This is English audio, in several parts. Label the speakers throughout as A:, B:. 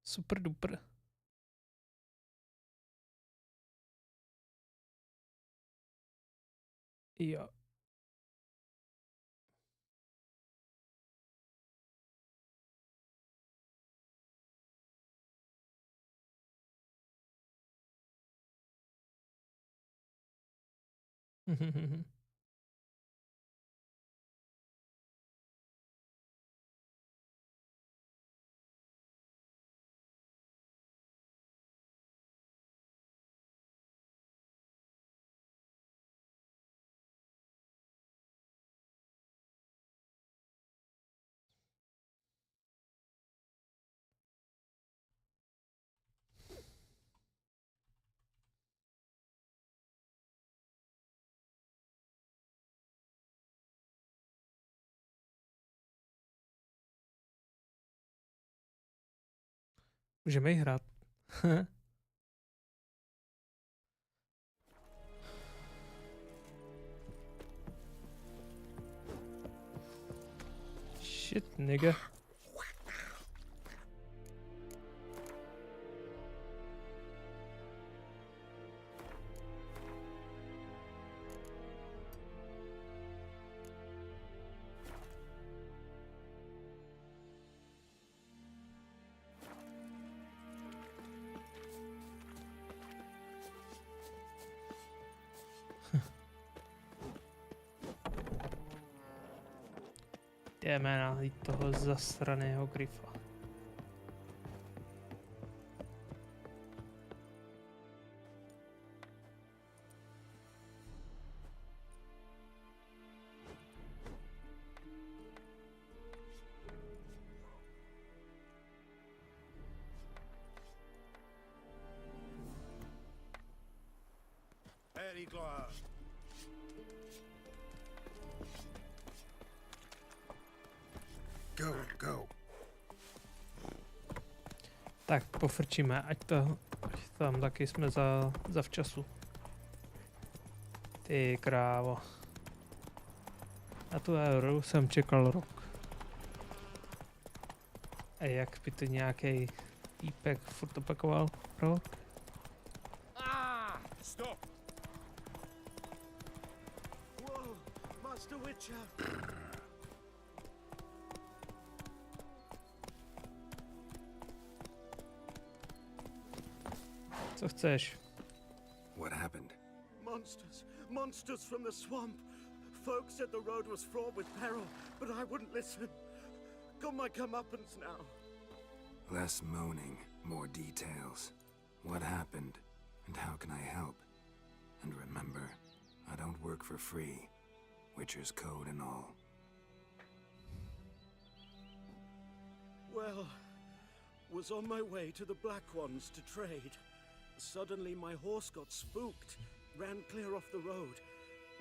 A: Super duper. Jo. Můžeme jí hrát. Shit, nigga. Jdeme najít toho zasraného grifa.
B: Go.
A: Tak pofrčíme, ať tam taky jsme za včasu. Ty krávo. Na tu euro jsem čekal rok. A jak by to nějaký týpek furt opakoval? Rok?
B: Stop. Whoa, Master Witcher.
A: Co chceš?
B: What happened? Monsters from the swamp. Folks said the road was fraught with peril, but I wouldn't listen. Got my comeuppance now. Less moaning, more details. What happened, and how can I help? And remember, I don't work for free. Witcher's code and all. Well, was on my way to the Black Ones to trade. Suddenly my horse got spooked, ran clear off the road.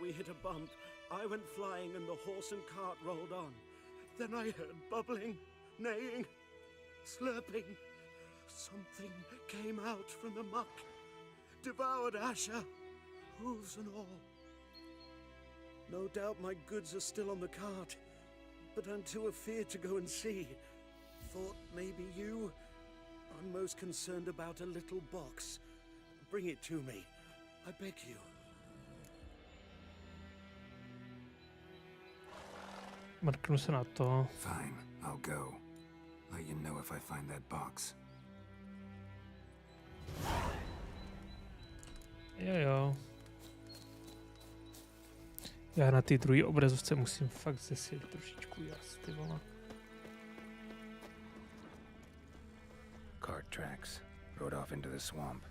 B: We hit a bump, I went flying and the horse and cart rolled on. Then I heard bubbling, neighing, slurping. Something came out from the muck, devoured Asher, hooves and all. No doubt my goods are still on the cart, but I'm too afeard to go and see. Thought maybe you... I'm most concerned about a little box. Bring it to me. I beg you.
A: Mrknu se na to.
B: Fine, I'll go. Let you know if I find that box.
A: Jo. Já na té druhé obrazovce musím fakt zesílit trošičku jas, ty vole.
B: Cart tracks. Rode off into the swamp.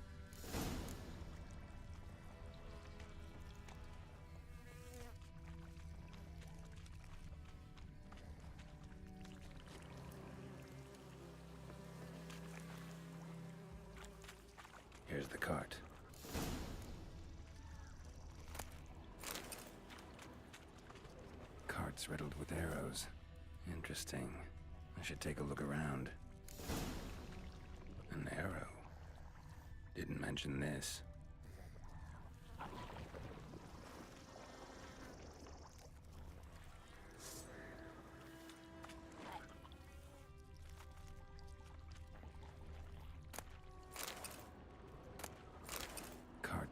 B: Here's the cart. Cart's riddled with arrows. Interesting. I should take a look around. An arrow. Didn't mention this.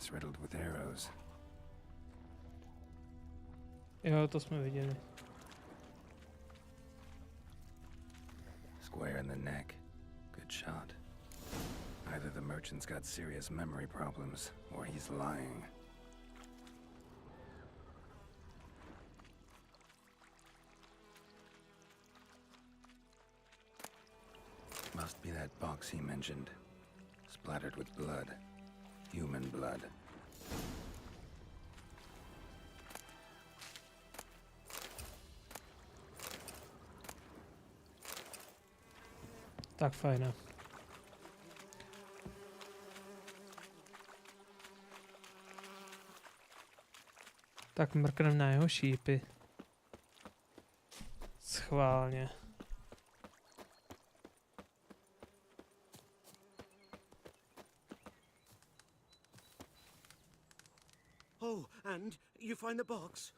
C: box riddled with arrows.
A: Jo, to jsme viděli.
C: Square in the neck. Good shot. Either the merchant's got serious memory problems, or he's lying. Must be that box he mentioned. Splattered with blood. Human blood.
A: Tak fajné. Tak mrknem na jeho šípy. Schválně.
B: Oh, and you find the box?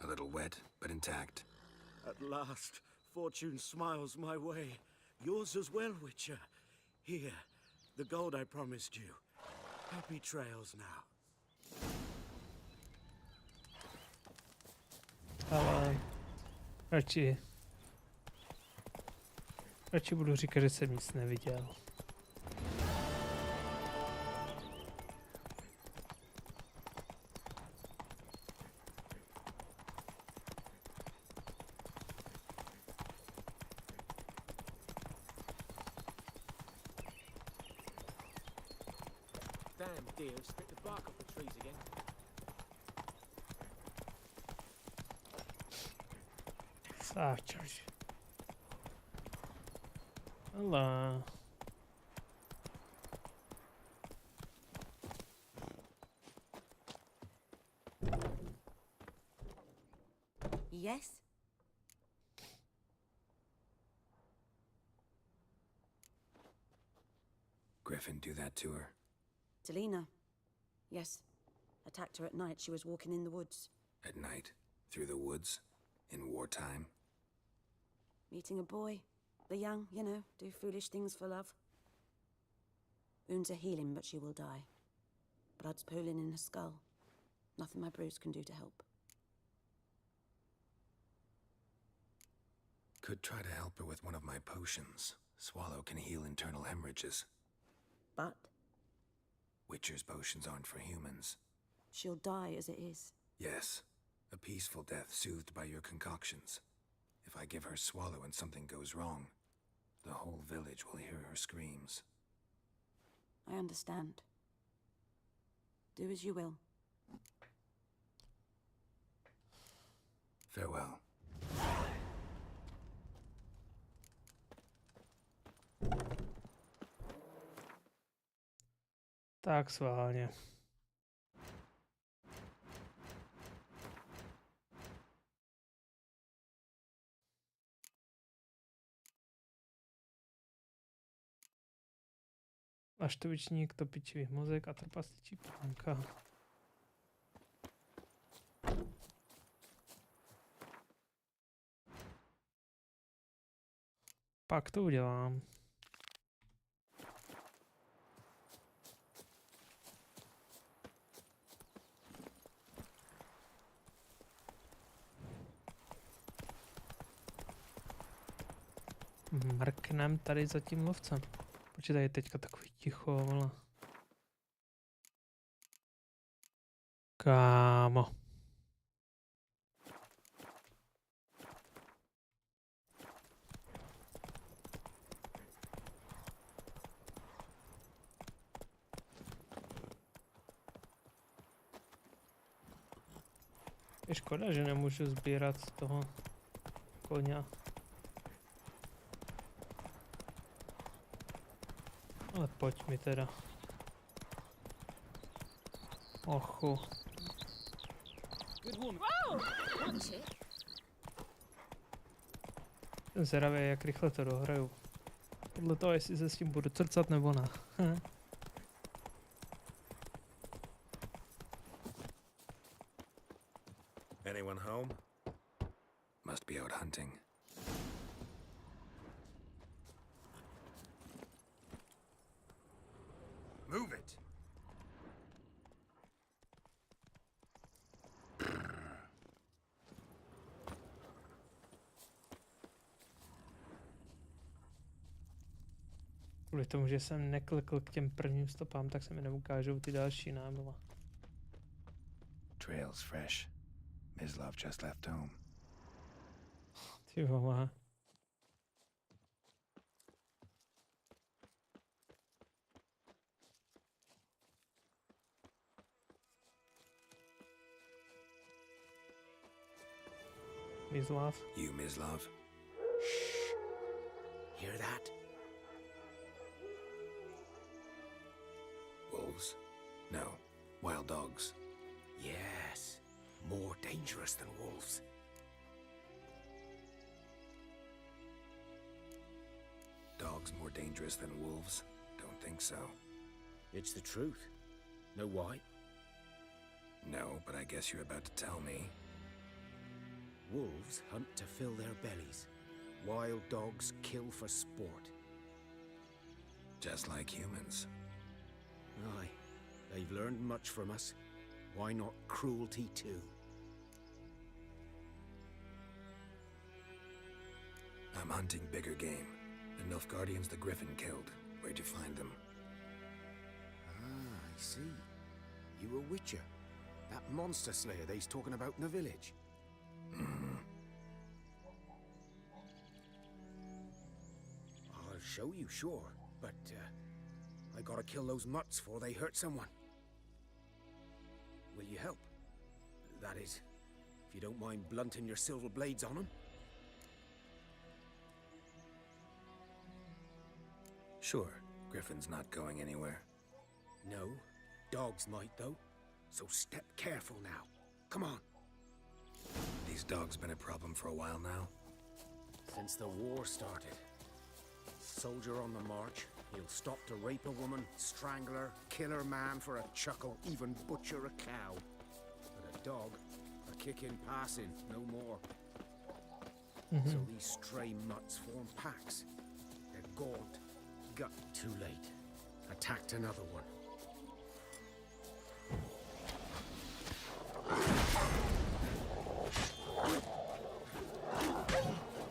C: A little wet, but intact.
B: At last, fortune smiles my way. Yours as well, Witcher. Here, the gold I promised you. Happy trails now.
A: Ale radši budu říkat, že jsem nic neviděl.
D: Damn deer spit the bark off the trees again.
A: Záčas. Ale...
E: Yes?
C: Griffin do that to her.
E: Delina. Yes. Attacked her at night. She was walking in the woods.
C: At night, through the woods, in wartime.
E: Meeting a boy. The young, you know, do foolish things for love. Wounds are healing, but she will die. Blood's pooling in her skull. Nothing my bruise can do to help.
C: Could try to help her with one of my potions. Swallow can heal internal hemorrhages.
E: But
C: Witcher's potions aren't for humans.
E: she'll die as it is.
C: Yes, a peaceful death soothed by your concoctions. If I give her Swallow and something goes wrong, the whole village will hear her screams.
E: I understand. Do as you will.
C: Farewell.
A: Tak schválně. Aštovičník, topičivý mozek a trpasličí plánka. Pak to udělám. Mrknem tady za tím lovcem. Počkej, je teďka takový ticho, vole. Kámo. Je škoda, že nemůžu sbírat z toho koně. Ale pojď mi teda. Ochu. Jsem zvědavý, jak rychle to dohraju. Podle toho, jestli se s tím budu crcat nebo ne.
C: Anyone home? Must be out hunting.
A: Kvůli tomu, že jsem neklikl k těm prvním stopám, tak se mi neukážou ty další námila.
C: Trail's fresh. Mislav just left home.
A: Ty vole. Mislav.
C: You, Mislav?
B: Hear that?
C: Wolves? No. Wild dogs.
B: Yes. More dangerous than wolves.
C: Dogs more dangerous than wolves? Don't think so.
B: It's the truth. Know why?
C: No, but I guess you're about to tell me.
B: Wolves hunt to fill their bellies. Wild dogs kill for sport.
C: Just like humans.
B: Aye. They've learned much from us. Why not cruelty too?
C: I'm hunting bigger game. The Nilfgaardians the Griffin killed. Where'd you find them?
B: Ah, I see. You a witcher. That monster slayer they's talking about in the village.
C: Mm-hmm.
B: I'll show you, sure. But, I gotta kill those mutts before they hurt someone. Will you help? That is, if you don't mind blunting your silver blades on them.
C: Sure. Griffin's not going anywhere.
B: No, dogs might though. So step careful now. Come on.
C: These dogs been a problem for a while now?
B: Since the war started. Soldier on the march, he'll stop to rape a woman, strangle her, kill her man for a chuckle, even butcher a cow. But a dog, a kick in passing, no more. So these stray mutts form packs. They're gaunt. Got too late. Attacked another one.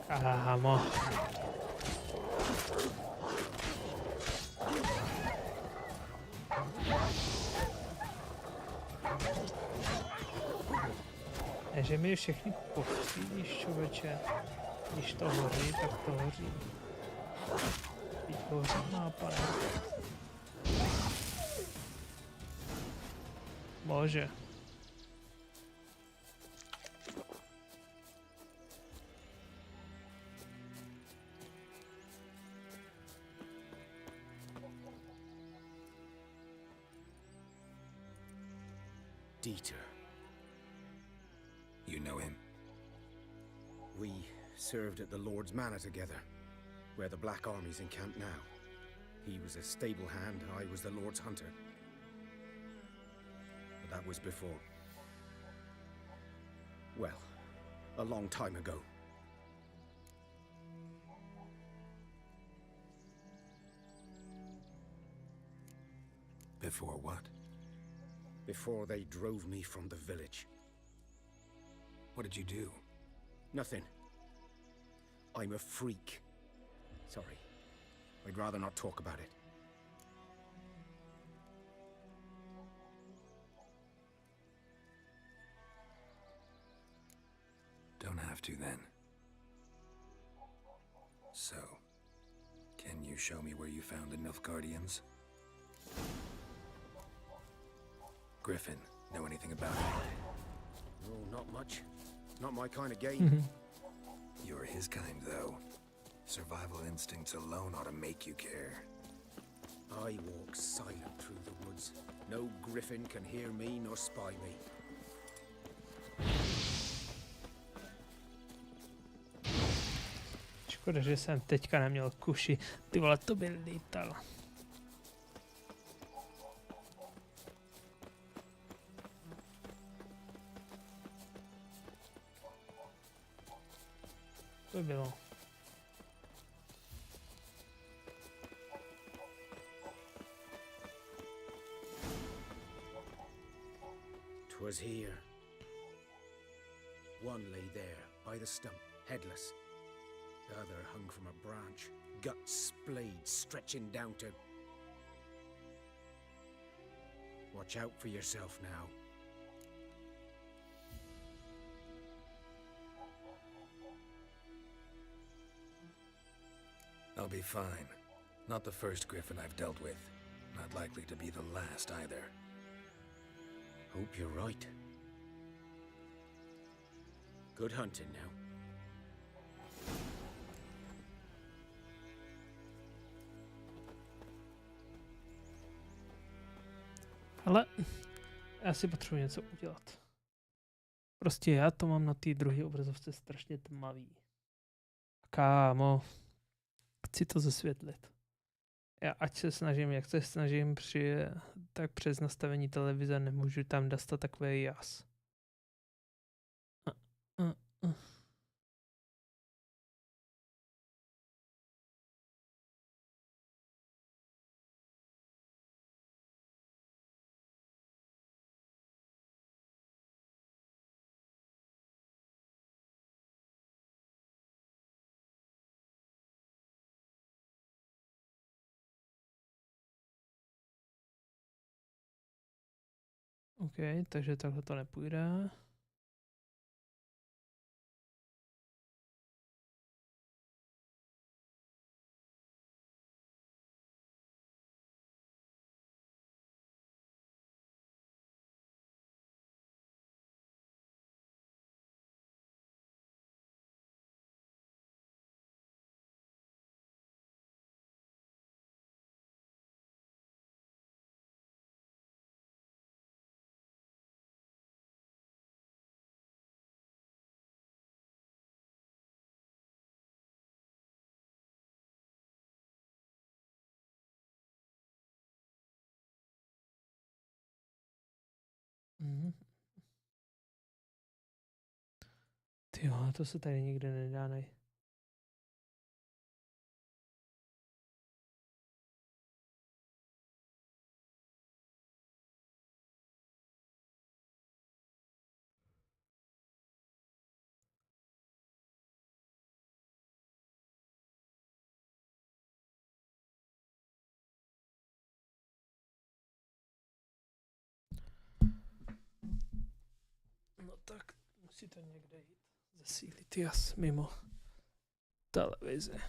A: Kámo. Ne, že mi je všechny postřídíš, člověče. Když to hoří, tak to hoří. Teď hoří nápad. Bože.
B: Dieter.
C: You know him?
B: We served at the Lord's Manor together, where the Black Army's encamped now. He was a stable hand, I was the Lord's hunter. But that was before. Well, a long time ago.
C: Before what?
B: Before they drove me from the village.
C: What did you do?
B: Nothing. I'm a freak. Sorry. I'd rather not talk about it.
C: Don't have to then. So, can you show me where you found the Nilfgaardians? Griffin, know anything about it?
B: Oh, not much. Not my kind of game.
C: You're his kind, though. Survival instincts alone ought to make you care.
B: I walk silent through the woods. No griffin can hear me nor spy me.
A: Škoda, že jsem teďka neměl kuši. Ty vole, to by lítal. To by bylo.
B: 'Twas here. One lay there, by the stump, headless. The other hung from a branch,
D: guts splayed stretching down to... Watch out for yourself now.
C: I'll be fine. Not the first griffin I've dealt with. Not likely to be the last either.
D: Hope you're right. Good hunting now.
A: Ale já si potřebuji něco udělat. Prostě já to mám na té druhé obrazovce strašně tmavý. Kámo, chci to zesvětlit. Já ať se snažím, jak se snažím tak přes nastavení televize nemůžu tam dostat takový jas. OK, takže takhle to nepůjde. Tyjo, to se tady nikde nedá najít. No tak musí to někde jít. Zesílit jas mimo televizi.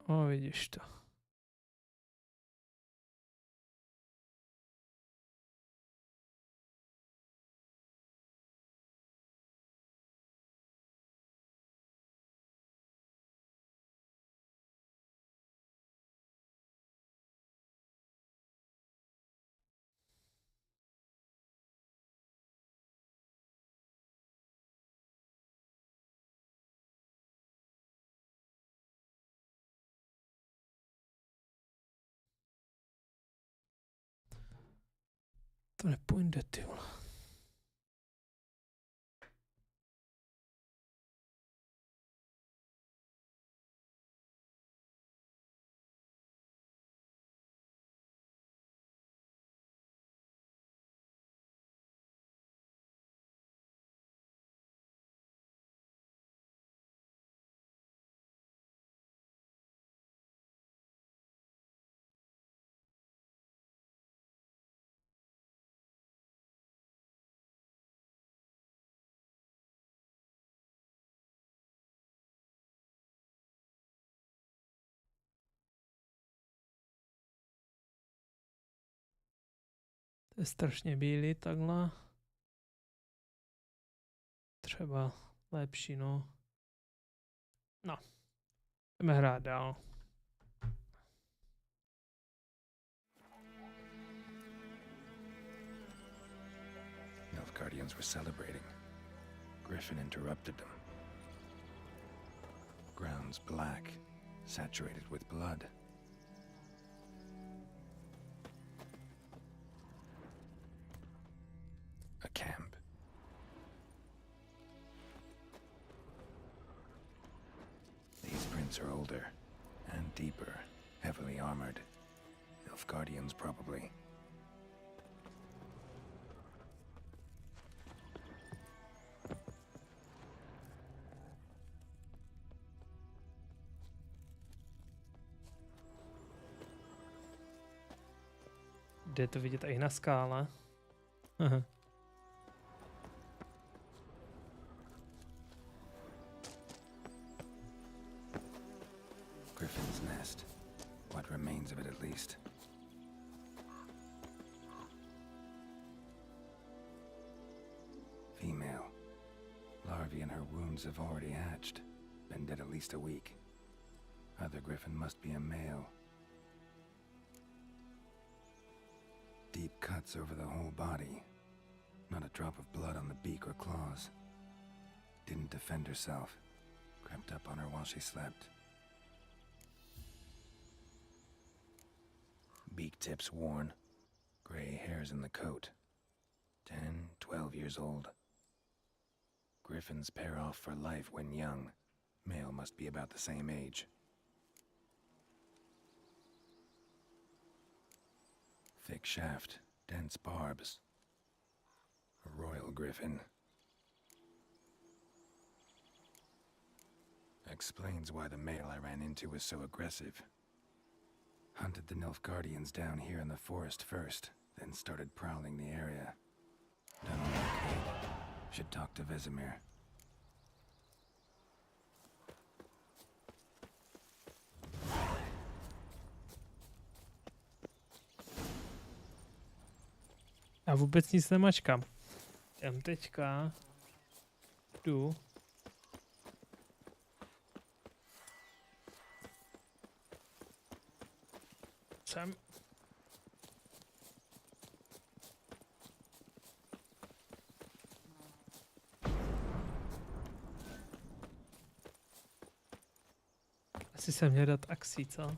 A: O, vidíš to. To nepůjde, ty vole. To je strašně bílý takhle. Třeba lepší, no. No. Jdeme hrát dál.
C: Nilfgaardians were celebrating. Griffin interrupted them. Grounds black, saturated with blood. A camp. Griffins are older and deeper, heavily armored. Nilfgaardians, probably.
A: Jde to vidět i na skále. Aha.
C: Griffin's nest. What remains of it, at least. Female. Larvae in her wounds have already hatched. Been dead at least a week. Other griffin must be a male. Deep cuts over the whole body. Not a drop of blood on the beak or claws. Didn't defend herself. Crept up on her while she slept. Beak tips worn. Gray hairs in the coat. 10, 12 years old. Griffins pair off for life when young. Male must be about the same age. Thick shaft, dense barbs. A royal griffin. Explains why the male I ran into was so aggressive. Hunted the Nilfgaardians down here in the forest first, then started prowling the area. Done all I could. Should talk to Vesemir.
A: Já vůbec nic nemačkám. Jdem teďka. Jdu. Sem. Asi jsem měl dát akcí, co?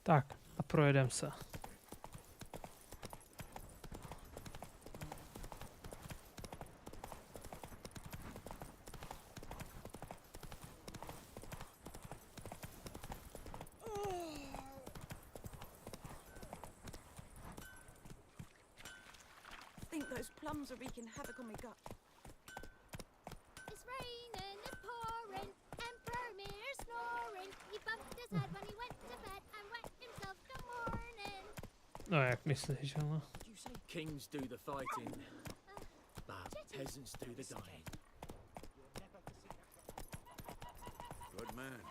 A: Tak, a projedem se.
E: Think those plums are wreaking havoc on my gut.
F: It's raining, it's pouring, and Vermeer's snoring. He bumped his head when he went to bed and wet himself good morning.
A: No jak myslíš, ale?
D: Kings do the fighting, but peasants do the dying.
G: Good man.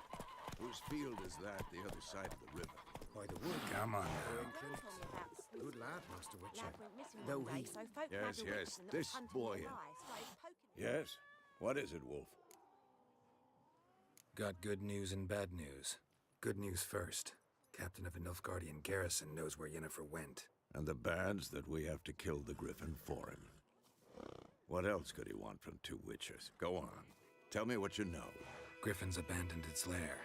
G: Whose field is that the other side of the river?
D: By the wood.
C: Come on
D: We're
C: now.
D: in Clinton. Good lad, Master Witcher.
G: Though he... Yes, yes, this boy... Yes? What is it, Wolf?
C: Got good news and bad news. Good news first. Captain of a Nilfgaardian garrison knows where Yennefer went.
G: And the bad's that we have to kill the griffin for him. What else could he want from two witchers? Go on. Tell me what you know.
C: Griffin's abandoned its lair.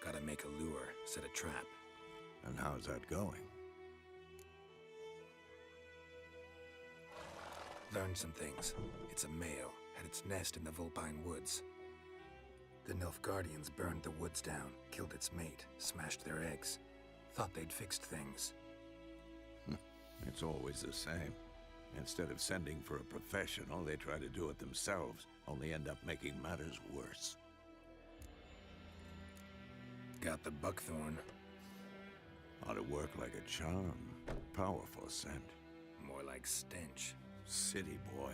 C: Gotta make a lure, set a trap.
G: And how's that going?
C: Learned some things. It's a male, had its nest in the Vulpine Woods. The Nilfgaardians burned the woods down, killed its mate, smashed their eggs. Thought they'd fixed things.
G: It's always the same. Instead of sending for a professional, they try to do it themselves, only end up making matters worse.
C: Got the buckthorn.
G: Ought to work like a charm. Powerful scent.
C: More like stench.
G: City boy.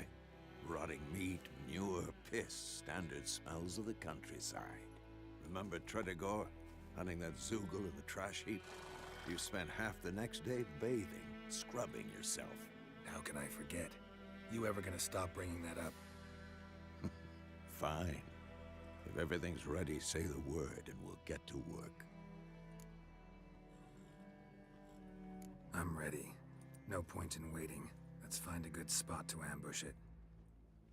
G: Rotting meat, manure, piss, standard smells of the countryside. Remember Tredegor? Hunting that Zoogle in the trash heap? You spent half the next day bathing, scrubbing yourself.
C: How can I forget? You ever gonna stop bringing that up?
G: Fine. If everything's ready, say the word and we'll get to work.
C: I'm ready. No point in waiting. Let's find a good spot to ambush it.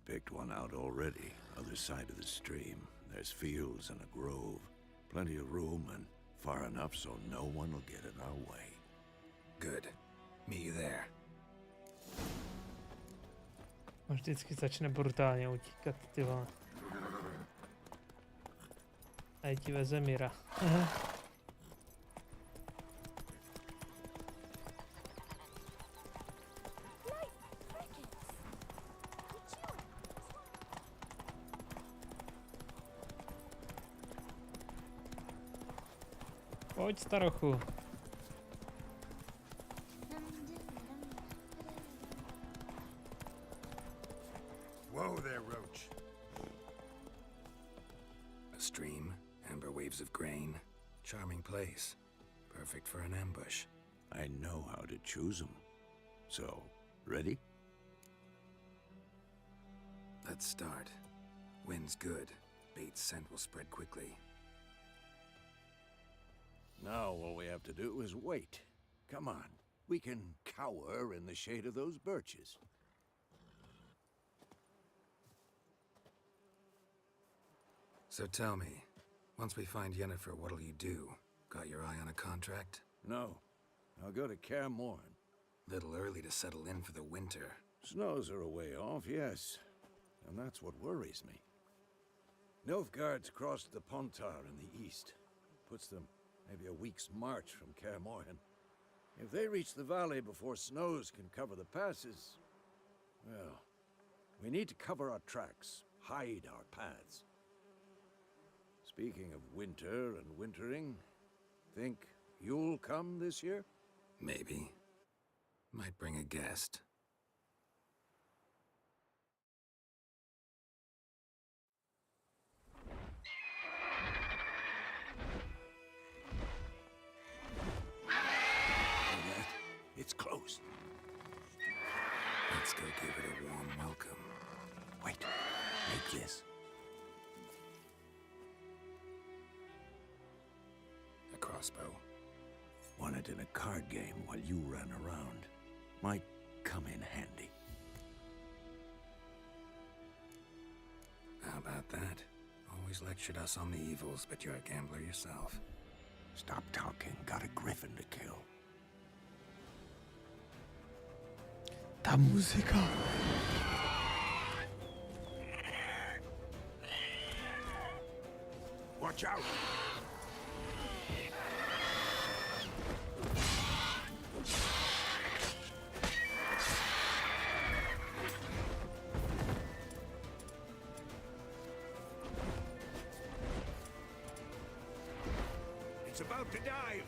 G: Picked one out already, other side of the stream. There's fields and a grove. Plenty of room and far enough so no one will get in our way.
C: Good. Meet you there.
A: On vždycky začne brutálně utíkat, ty vole. A ti veze Mira. Pojď, starochu.
C: Whoa there, Roach. A stream, amber waves of grain. Charming place. Perfect for an ambush.
G: I know how to choose them. So, ready?
C: Let's start. Wind's good. Bait's scent will spread quickly.
G: Now all we have to do is wait. Come on. We can cower in the shade of those birches.
C: So tell me, once we find Yennefer, what'll you do? Got your eye on a contract?
G: No. I'll go to Kaer Morhen.
C: Little early to settle in for the winter.
G: Snows are a way off, yes. And that's what worries me. Nilfgaard's crossed the Pontar in the east. Puts them maybe a week's march from Kaer Morhen. If they reach the valley before snows can cover the passes, well, we need to cover our tracks, hide our paths. Speaking of winter and wintering, think you'll come this year?
C: Maybe. Might bring a guest.
G: It's close.
C: Let's go give it a warm welcome.
G: Wait, take this.
C: A crossbow.
G: Won it in a card game while you ran around. Might come in handy.
C: How about that? Always lectured us on the evils, but you're a gambler yourself.
G: Stop talking. Got a griffin to kill.
A: Ta muzika.
G: Watch out! It's about to dive.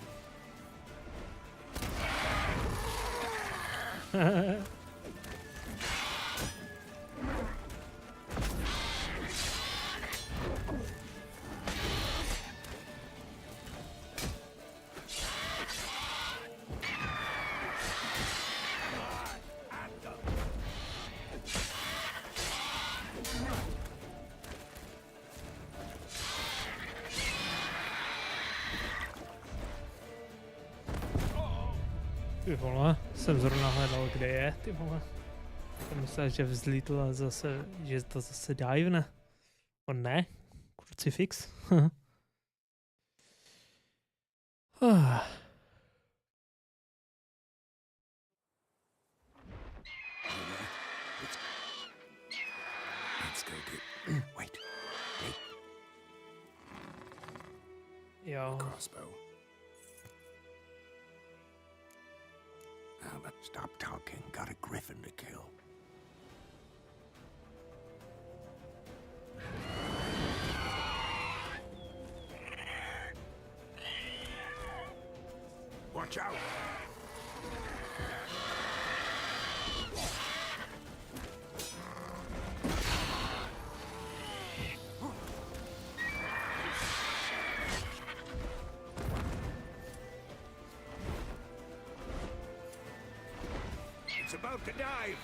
A: Ty vole, jsem zrovna hledal, kde je, ty vole. Jsem myslel, že vzlítl a zase, že to zase divne. On ne, krucifix.
C: Let's go get
G: Wait.
A: Jo.
C: crossbow. How about
G: Stop talking. Got a griffin to kill. Watch out! It's about to dive!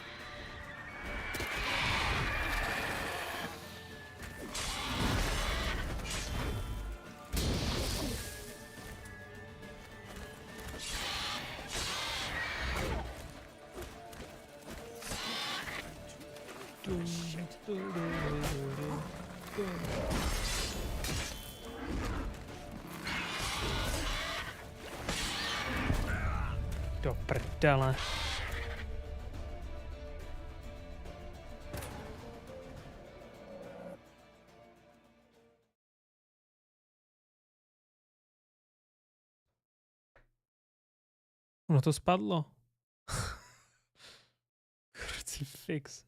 A: Do prdele. Ono to spadlo. Crucifix.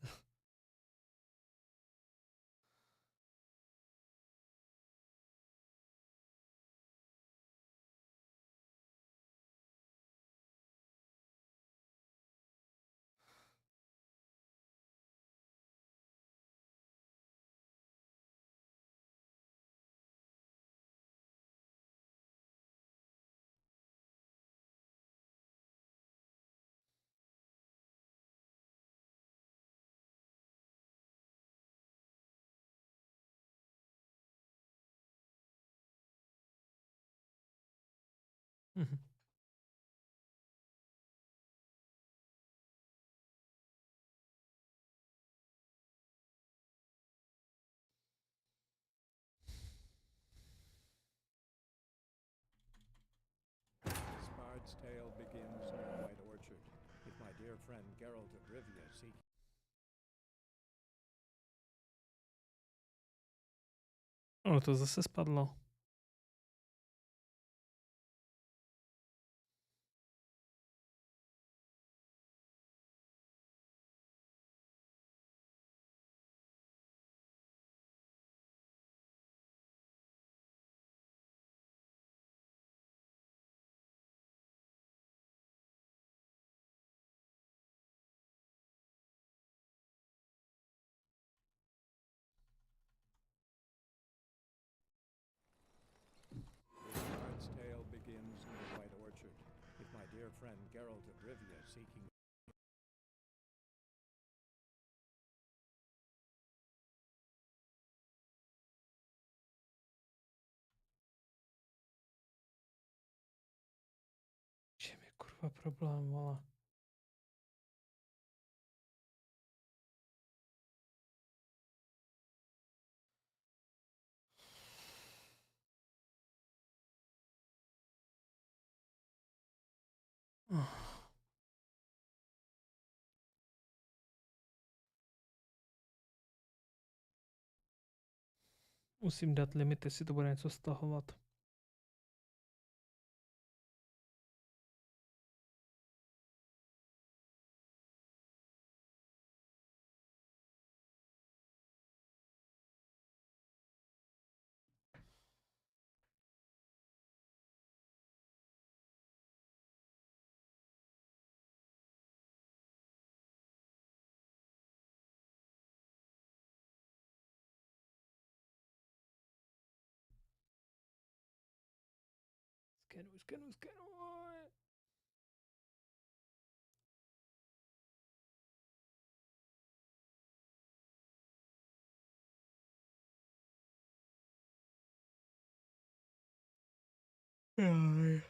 A: Mhm.
H: This bard's tale begins near White Orchard, with my dear friend Geralt of Rivia seeking.
A: Ono to zase spadlo.
H: This bard's tale begins near White Orchard, with my dear friend Geralt of Rivia seeking.
A: Čem je kurva problém, vole? Musím dát limit, jestli to bude něco stahovat. Skenuj. Jaj.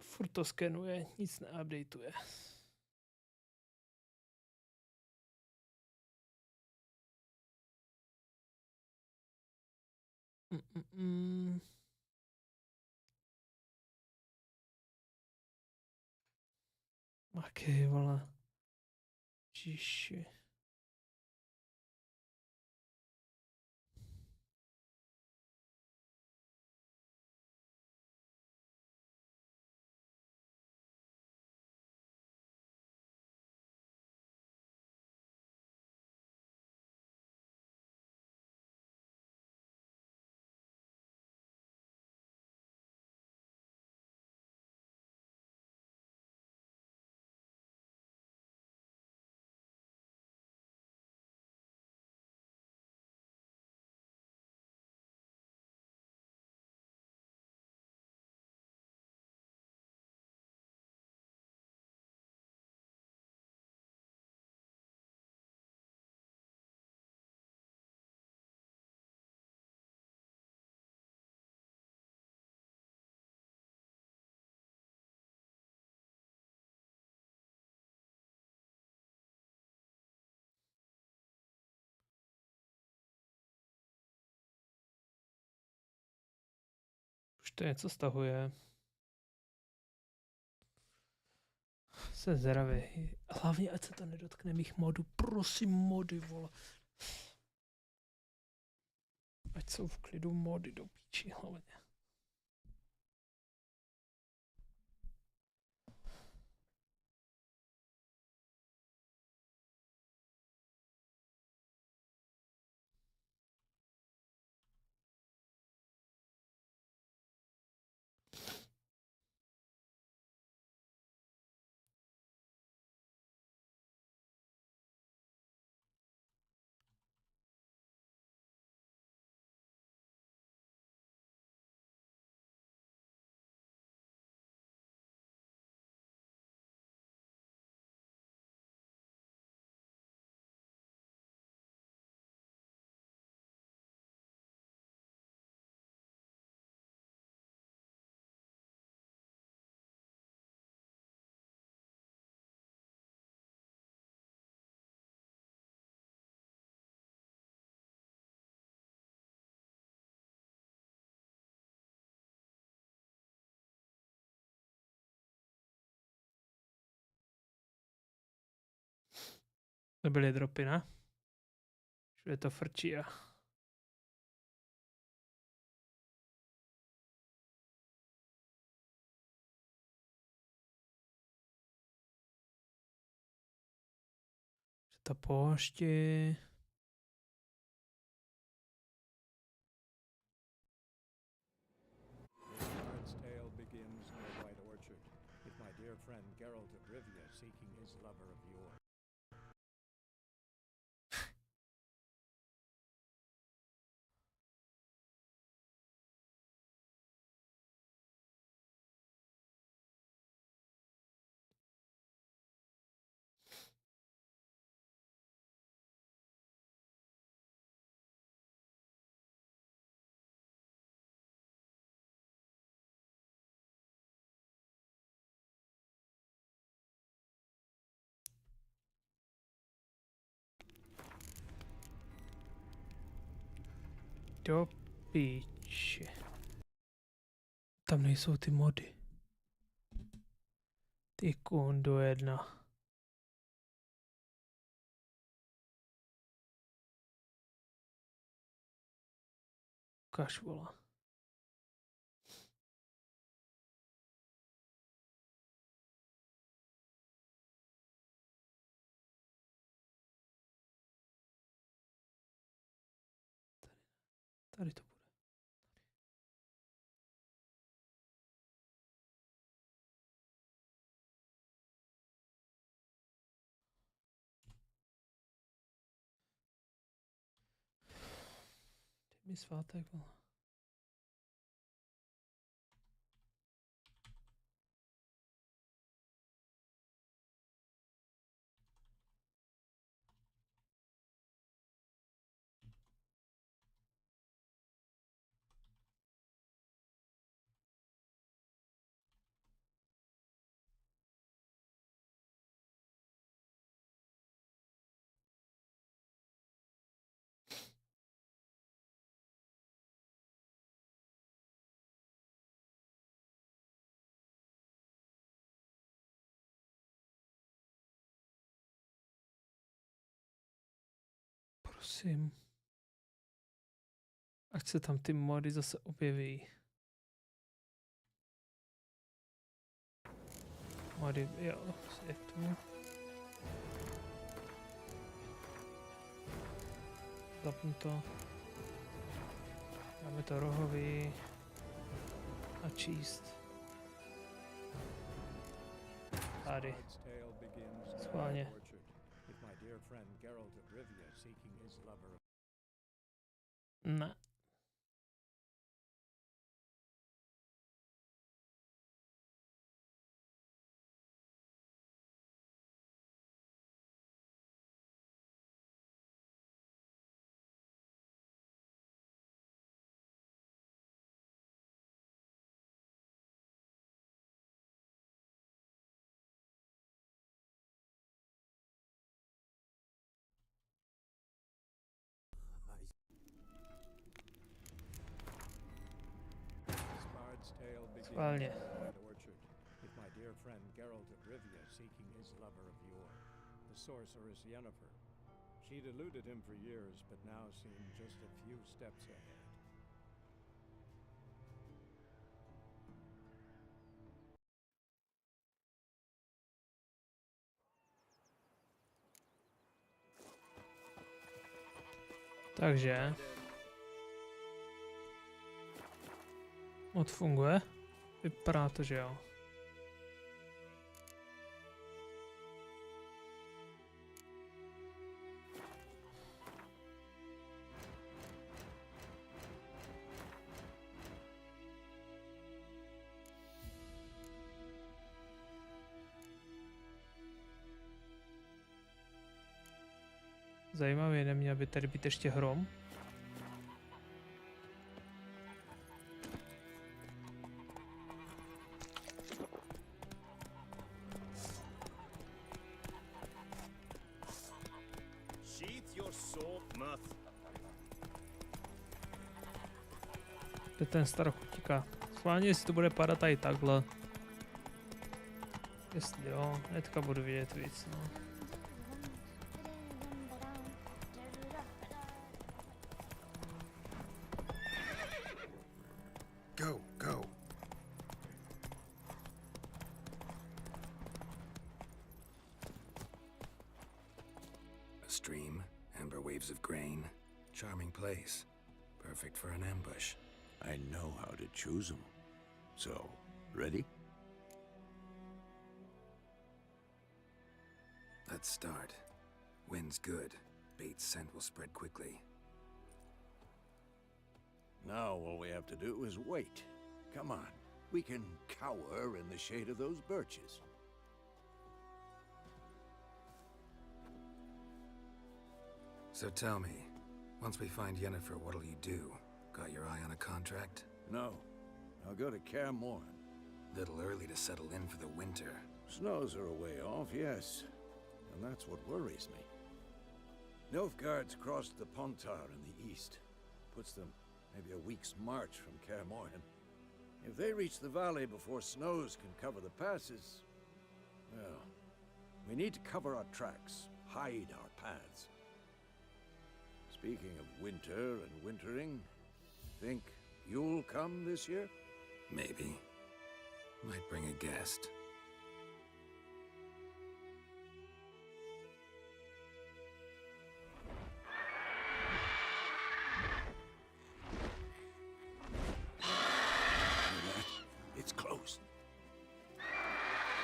A: Furt to skenuje, nic neupdateuje. Aký, vole. Čiši. Už to něco stahuje. Jsem zvědavý. Hlavně, ať se to nedotkne mých modů. Prosím, mody, vole. Ať jsou v klidu mody do píči, hlavně. To byly dropy, ne? Všude to frčí a... To pošti...
H: Bard's tale begins in the White Orchard, with my dear friend Geralt of Rivia seeking his lover of yore.
A: Do píči. Tam nejsou ty mody. Ty kundo jedna. Ukaž, vola. Tady to bude. Teď mi svátek, vole. Prosím. Ať se tam ty mody zase objeví. Mody, jo, je tu. Zapnu to. Dáme to rohový. A číst. Tady. Schválně. Ne. Schválně.
H: White Orchard, with my dear friend Geralt of Rivia seeking his lover of yore, the sorceress Yennefer. She'd eluded him for years, but now seemed just a few steps ahead.
A: Takže. Mod funguje? Vypadá to, že jo. Zajímavě, neměl by tady být ještě hrom. To je ten starochutíka. Schválně, jestli to bude padat tady takhle. Jestli jo, hnedka budu vidět víc, no.
C: Go, go. A stream, amber waves of grain. Charming place. Perfect for an ambush.
G: I know how to choose them. So, ready?
C: Let's start. Wind's good. Bait's scent will spread quickly.
G: Now all we have to do is wait. Come on. We can cower in the shade of those birches.
C: So tell me, once we find Yennefer, what'll you do? Got your eye on a contract?
G: No. I'll go to Kaer Morhen.
C: Little early to settle in for the winter.
G: Snows are a way off, yes. And that's what worries me. Nilfgaard's crossed the Pontar in the east. Puts them maybe a week's march from Kaer Morhen. If they reach the valley before snows can cover the passes, well, we need to cover our tracks, hide our paths. Speaking of winter and wintering, think you'll come this year?
C: Maybe. Might bring a guest.
G: It's close.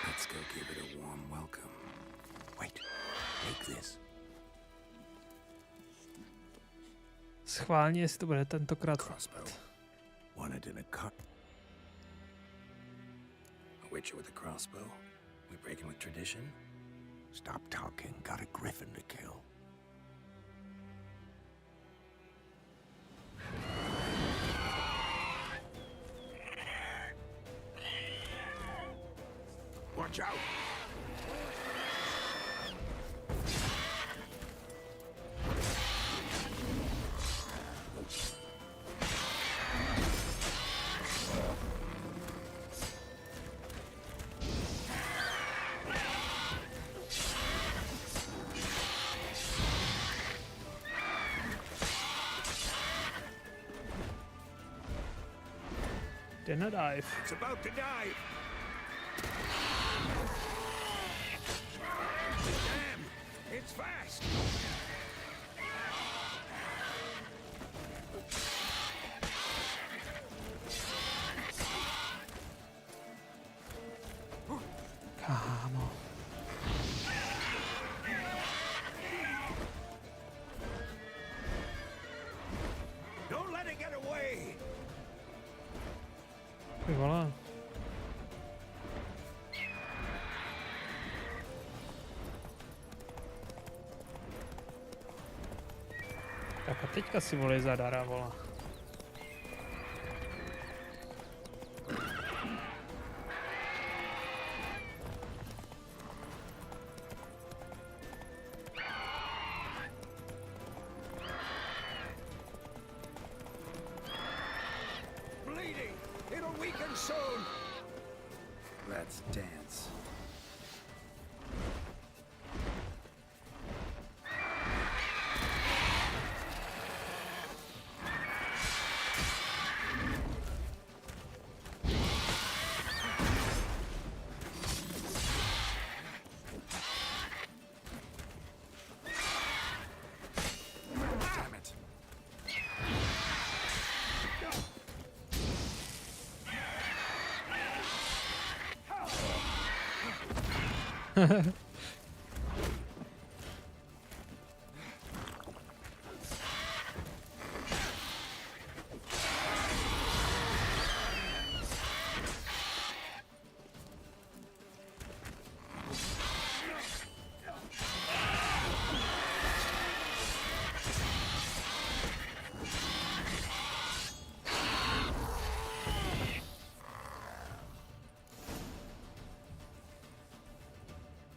C: Let's go give it a warm welcome.
G: Wait, take this.
A: Schválně, jestli to bude tentokrát.
C: Crossbow.
G: Wanted in a cut.
C: A witcher with a crossbow? We breaking with tradition?
G: Stop talking. Got a griffin to kill. Watch out!
A: Dinner dive.
G: It's about to dive! Damn! It's fast!
A: Kámo.
G: Don't let it get away!
A: Ty vole. Tak a teďka si volej zadara, vola.
G: Bleeding! It'll weaken soon!
C: Let's dance. Damn it.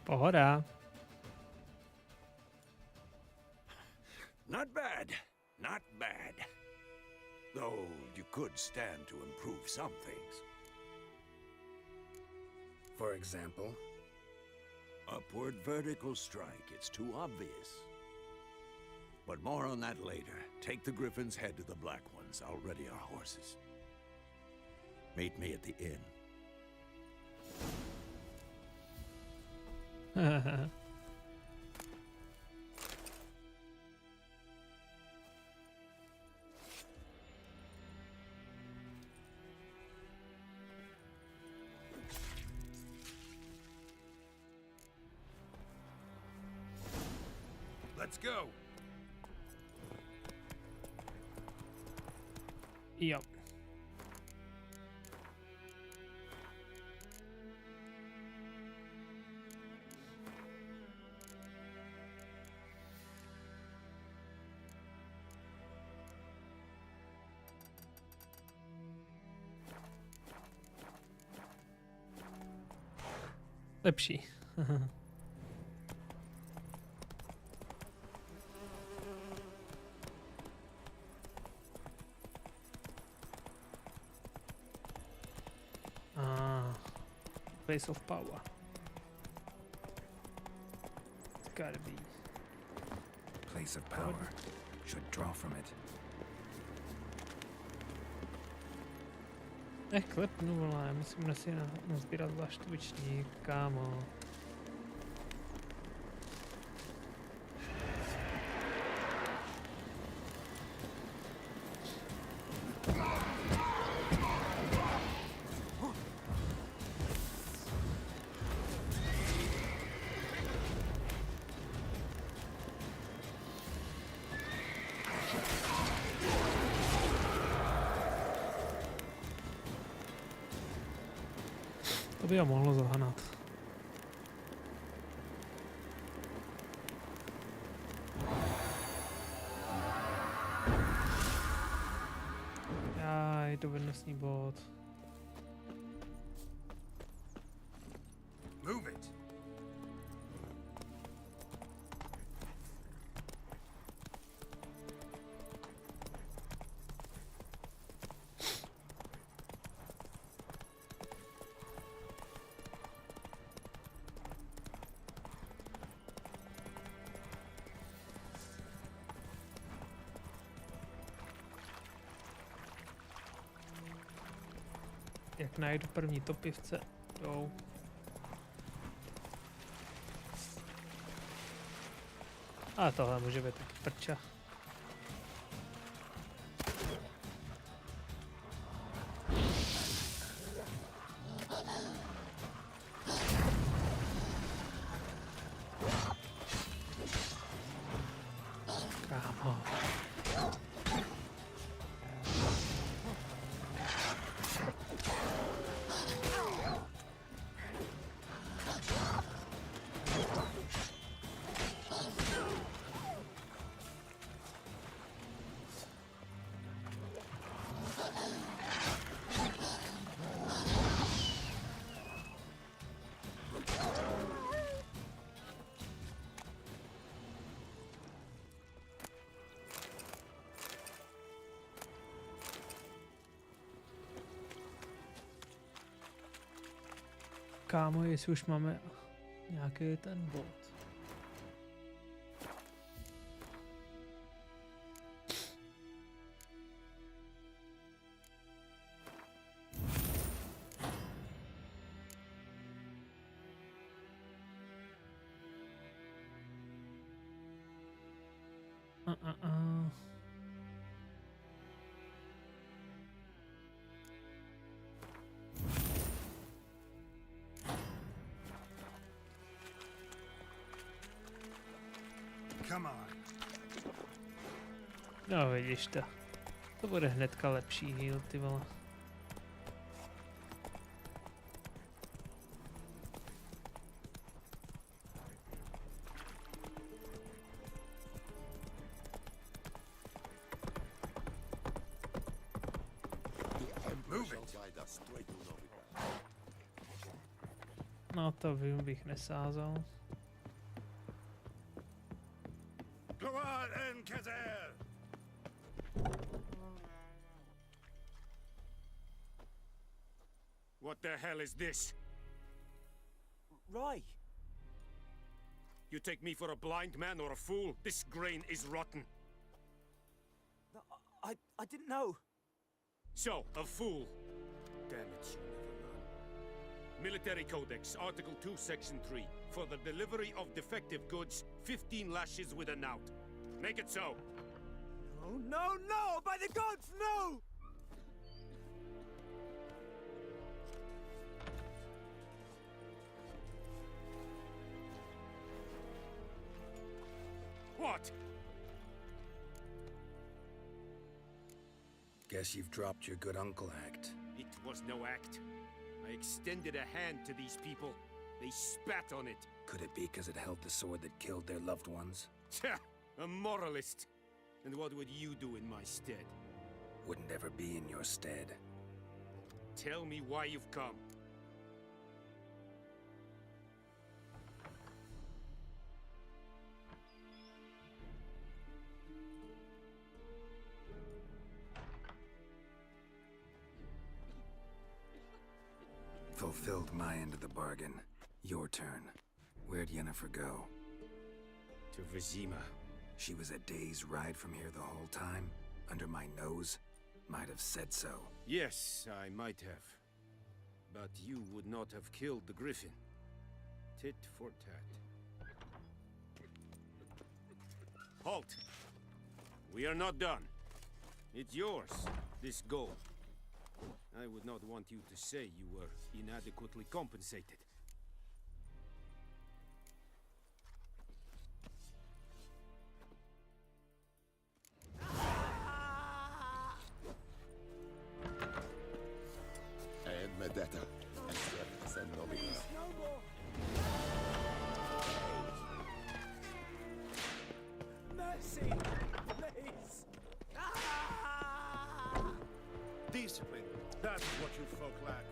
A: Pohoda.
G: Not bad. Not bad. Though you could stand to improve some things.
C: For example,
G: Upward vertical strike. It's too obvious. But more on that later. Take the Griffin's head to the Black Ones. I'll ready our horses. Meet me at the inn.
C: let's go.
A: Jo. Lepší. Place of power. It's gotta be.
C: Place of power. Should draw from it.
A: Klepnu, vole, musím si nazbírat vlaštovičník, kámo. To by ho mohlo zahanat. Jaj, dovednostní bod.
C: Move it.
A: Jak najdu první topivce, jdou. A tohle může být taky prča. Kámo. kámo, jestli už máme nějaký ten bod.
C: Come on.
A: No vidíš to. To bude hnedka lepší heal, ty vole. No to vím, bych nesázal.
I: What the hell is this?
B: Rye.
I: You take me for a blind man or a fool? This grain is rotten.
B: No, I didn't know.
I: So, a fool. Damn it, you never learn. Military Codex, Article 2, Section 3. For the delivery of defective goods, 15 lashes with a knout. Make it so.
B: No, no, no! By the gods, no!
I: What?
C: Guess you've dropped your good uncle act.
I: It was no act. I extended a hand to these people. They spat on it.
C: Could it be because it held the sword that killed their loved ones?
I: Tja, a moralist. And what would you do in my stead?
C: Wouldn't ever be in your stead.
I: Tell me why you've come.
C: Fulfilled my end of the bargain. Your turn. Where'd Yennefer go?
I: To Vizima.
C: She was a day's ride from here the whole time? Under my nose? Might have said so.
I: Yes, I might have. But you would not have killed the griffin. Tit for tat. Halt! We are not done. It's yours, this gold. I would not want you to say you were inadequately compensated.
B: Mercy, please.
I: Discipline. That's what you folk lack.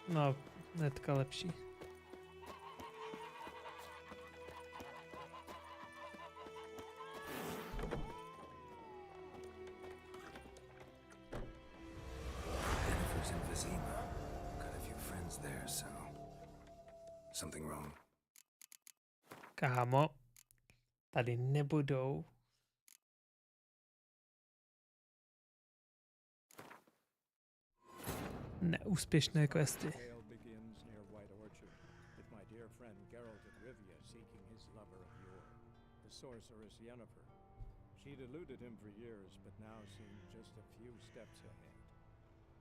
A: No, hnedka lepší.
C: Yennefer's in Vizima. Got a few friends there, so... Something wrong?
A: Kámo, tady nebudou. Neúspěšné questy.
H: Tale begins near White Orchard, with my dear friend Geralt of Rivia seeking his lover of yore, the sorceress Yennefer. She'd eluded him for years, but now seemed just a few steps ahead.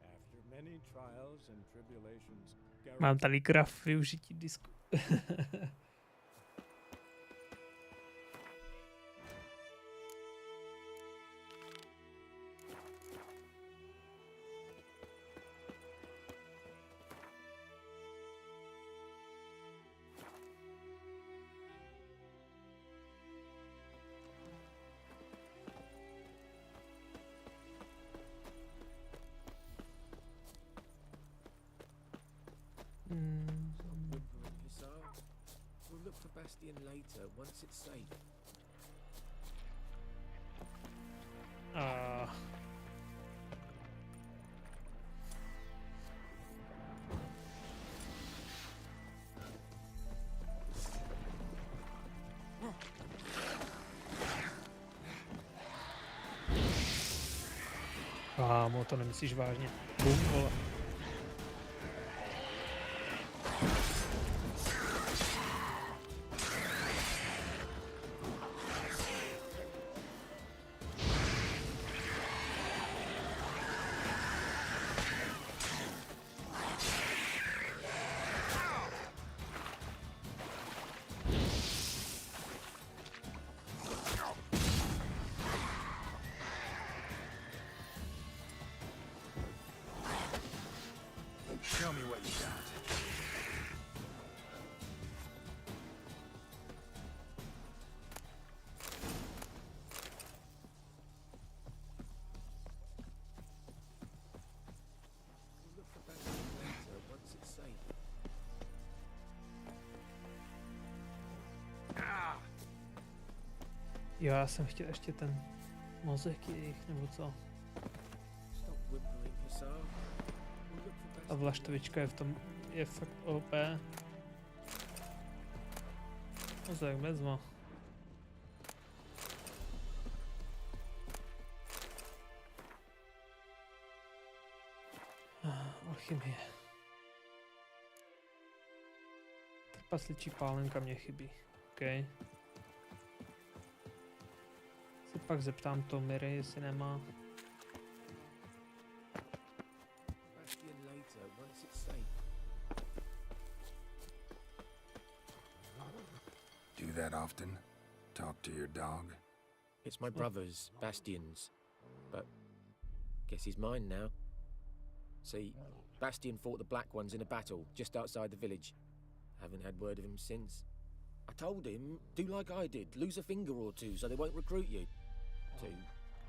H: After many trials and tribulations,
A: Mám tady graf využití disku.
D: Bastion later once it's safe.
A: Kámo, to nemyslíš vážně. Bum, vole.
C: Show me what you got.
D: We'll look for Bastion later once it's safe.
A: Jo, já jsem chtěl ještě ten mozek jejich, nebo co?
D: Stop whimpering, Hussar. We'll look for
A: A
D: Bastion
A: vlaštovička je v tom, je fakt OP. Mozek, vezmu. Alchymie. Trpasličí pálenka mě chybí. OK. Se pak zeptám to Miry, jestli nemá.
D: Bastion later once it's safe.
C: Do that often? Talk to your dog?
D: It's my brother's, Bastion's, but guess he's mine now. See, Bastion fought the Black Ones in a battle just outside the village. Haven't had word of him since. I told him, do like I did, lose a finger or two so they won't recruit you. Too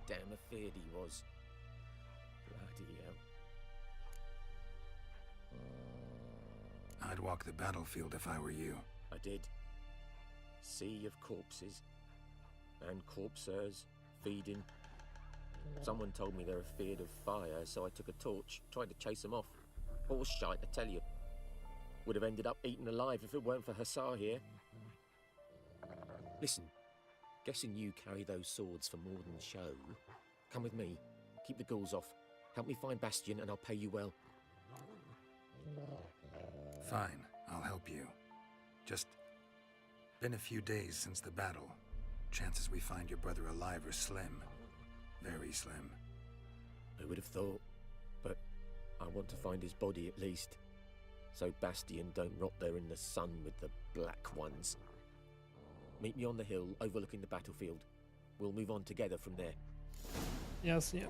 D: damn afeard he was. Bloody hell.
C: I'd walk the battlefield if I were you.
D: I did. Sea of corpses. And corpsers, feeding. Someone told me they're afeard of fire, so I took a torch, tried to chase them off. Horse shite, I tell you. Would have ended up eaten alive if it weren't for Hussar here. Listen, guessing you carry those swords for more than show. Come with me, keep the ghouls off. Help me find Bastion and I'll pay you well.
C: Fine, I'll help you. Just been a few days since the battle. Chances we find your brother alive are slim. Very slim.
D: Who would have thought? But I want to find his body at least. So Bastion don't rot there in the sun with the Black Ones. Meet me on the hill overlooking the battlefield. We'll move on together from there.
A: Jasně.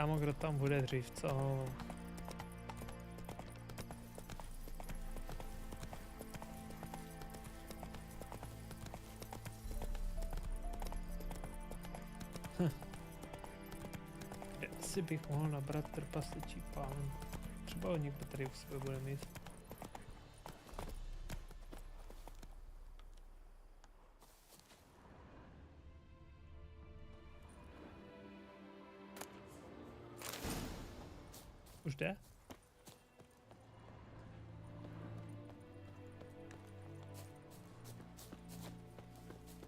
A: Kámo, kdo tam bude dřív, co? Asi bych mohl nabrat trpasličí pán. Třeba ho někdo tady v sobě bude mít. Už jde?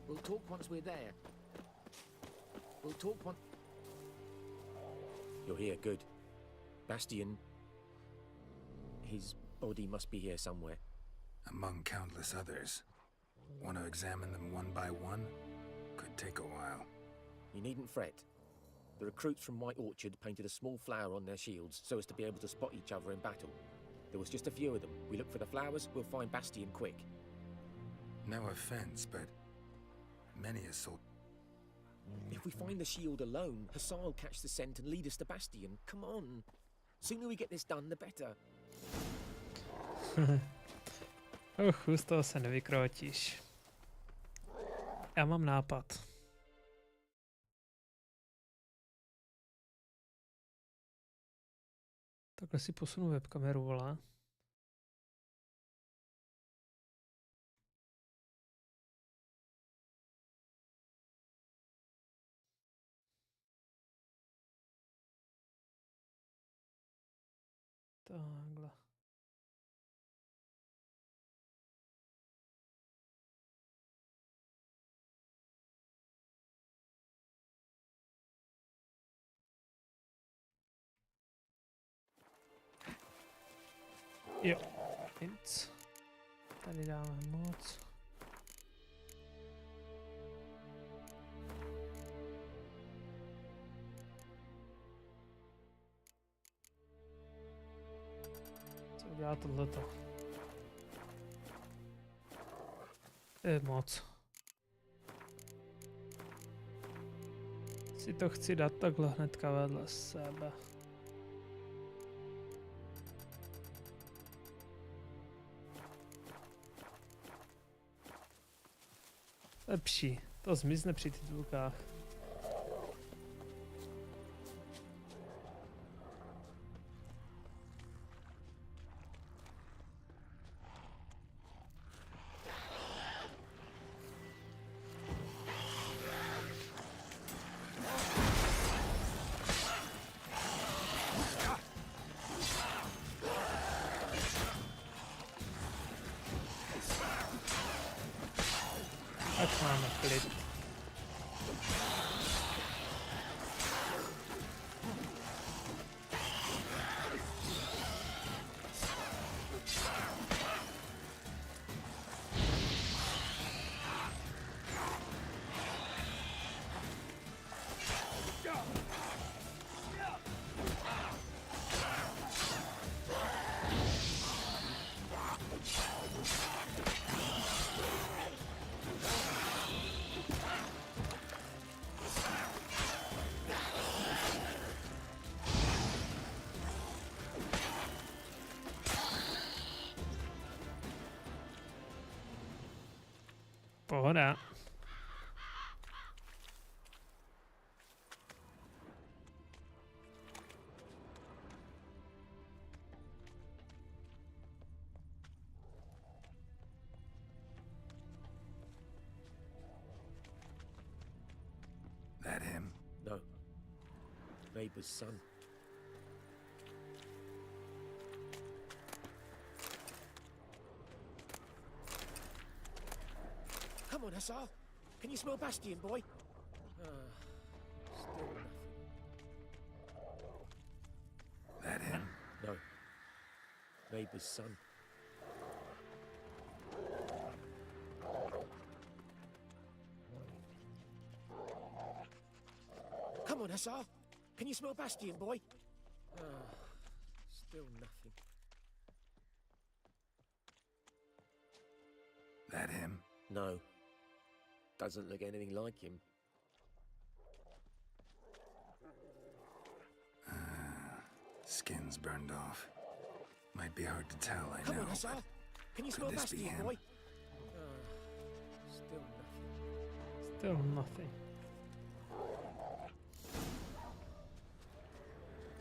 D: We'll talk once we're there. We'll talk once... You're here, good. Bastion... His body must be here somewhere.
C: Among countless others. Want to examine them one by one? Could take a while.
D: You needn't fret. The recruits from White Orchard painted a small flower on their shields so as to be able to spot each other in battle. There was just a few of them. We look for the flowers, we'll find Bastion quick.
C: No offense, but many assault.
D: If we find the shield alone, Hussar will catch the scent and lead us to Bastion. Come on. Sooner we get this done, the better.
A: Z toho se nevykrotíš. Já mám nápad. Takhle si posunu webkameru, volá. Takhle. Jo, nic. Tady dáme moc. Co udělá tohleto? To je moc. Si to chci dát takhle hnedka vedle sebe. Lepší. To zmizne při titulkách. Tak máme klid. Pohoda.
C: That him?
D: No. Neighbour's son. Come on, Hussar. Can you smell Bastion, boy? Still nothing.
C: That him?
D: No. Neighbour's son. Come on, Hussar. Can you smell Bastion, boy? Still nothing.
C: That him?
D: No. Doesn't look anything like him.
C: Skin's burned off. Might be hard to tell, I
D: Come
C: know.
D: on, Hussar. Can you smell
C: could this be
D: Bastion,
C: him?
D: boy? Still nothing.
A: Still nothing.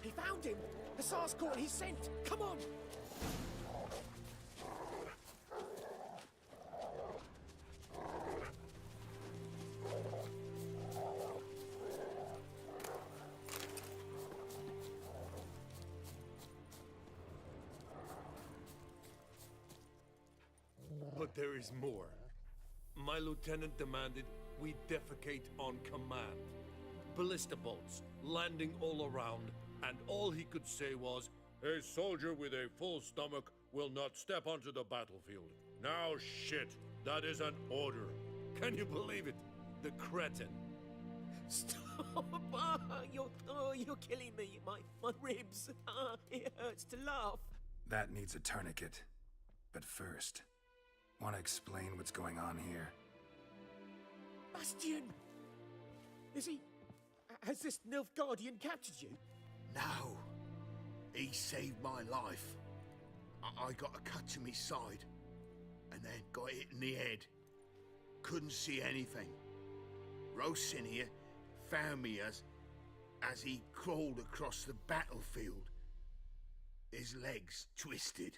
D: He found him! Hussar's caught his scent! Come on!
J: But there is more. My lieutenant demanded we defecate on command. Ballista bolts, landing all around, and all he could say was, "A soldier with a full stomach will not step onto the battlefield." Now shit, that is an order. Can you believe it? The cretin.
D: Stop! You're killing me. My ribs. It hurts to laugh.
C: That needs a tourniquet. But first, want to explain what's going on here?
D: Bastian! Is he... Has this Nilfgaardian captured you?
K: No. He saved my life. I got a cut to my side, and then got hit in the head. Couldn't see anything. Rosinia found me as he crawled across the battlefield. His legs twisted.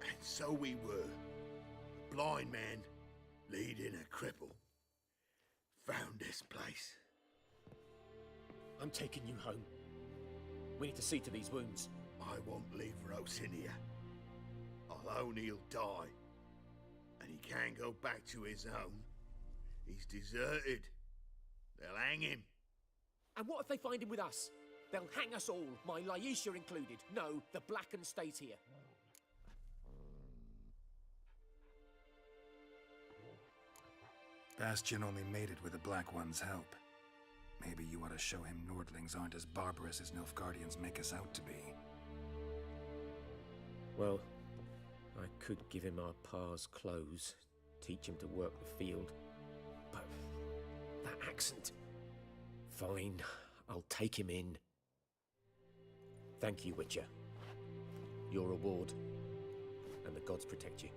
K: And so we were. A blind man leading a cripple. Found this place.
D: I'm taking you home. We need to see to these wounds.
K: I won't leave Rosinia. Alone he'll die. And he can't go back to his own. He's deserted. They'll hang him.
D: And what if they find him with us? They'll hang us all, my Laisha included. No, the Blacken stays here.
C: Bastion only made it with the Black One's help. Maybe you ought to show him Nordlings aren't as barbarous as Nilfgaardians make us out to be.
D: Well, I could give him our pa's clothes, teach him to work the field. But that accent... Fine, I'll take him in. Thank you, Witcher. Your reward, and the gods protect you.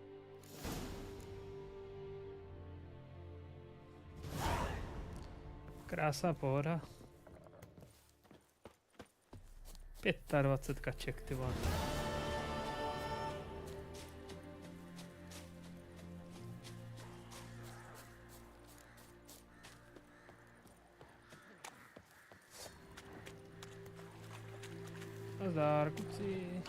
A: Krása, pohoda. 25 kaček, ty vole. Nazdar, kuci.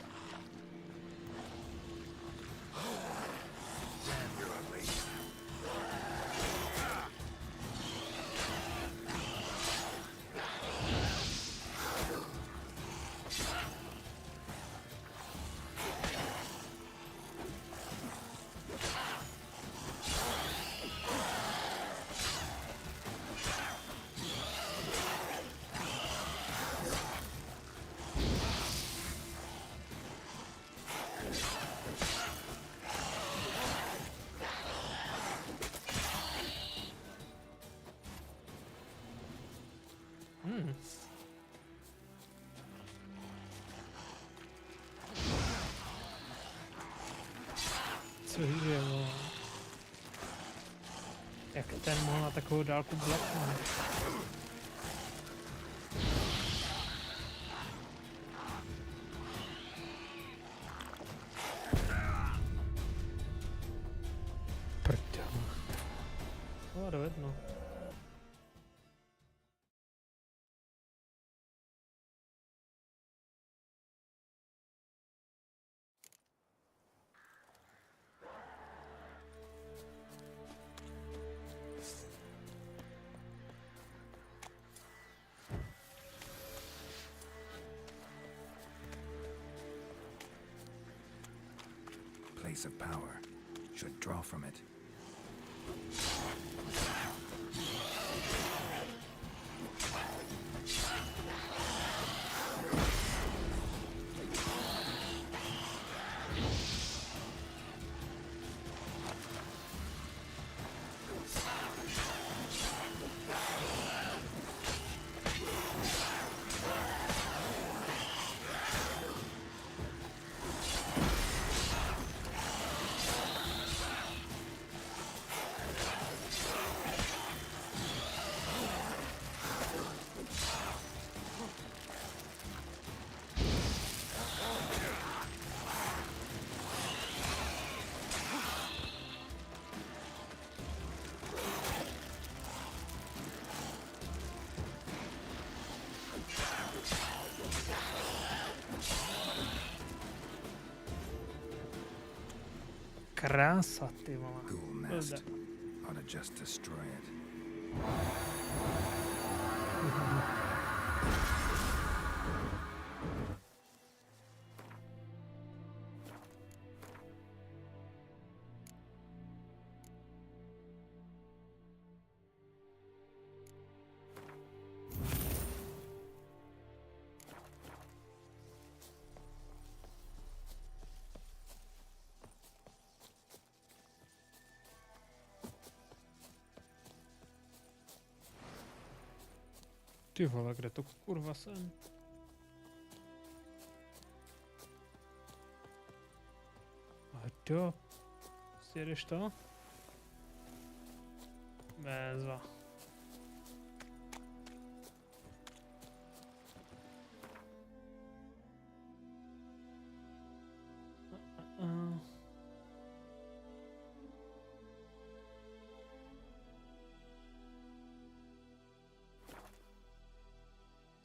A: Cože, vole. Jak ten mohl na takovou dálku bloknout? Prdel. No, dovedno.
C: Place of power. Should draw from it.
A: Krása, ty vole.
C: Ghoul nest. Ought to just destroy it.
A: Ty vole, kde to kurva jsem? Hdo? Sjedeš to? Bezva.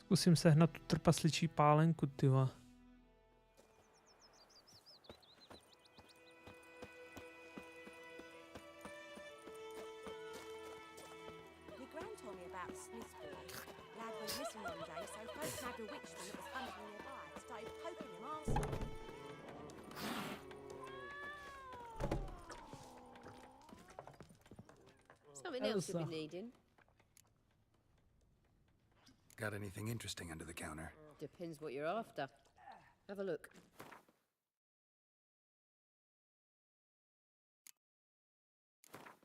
A: Zkusím sehnat tu trpasličí pálenku, tyva.
E: Your gran told me about a Smith boy. Lad went missing one day, so folks had a witchman that was hunting nearby and started poking him arsehole.
L: Something else you'll be needing.
C: Got anything interesting under the counter?
L: Depends what you're after. Have a look.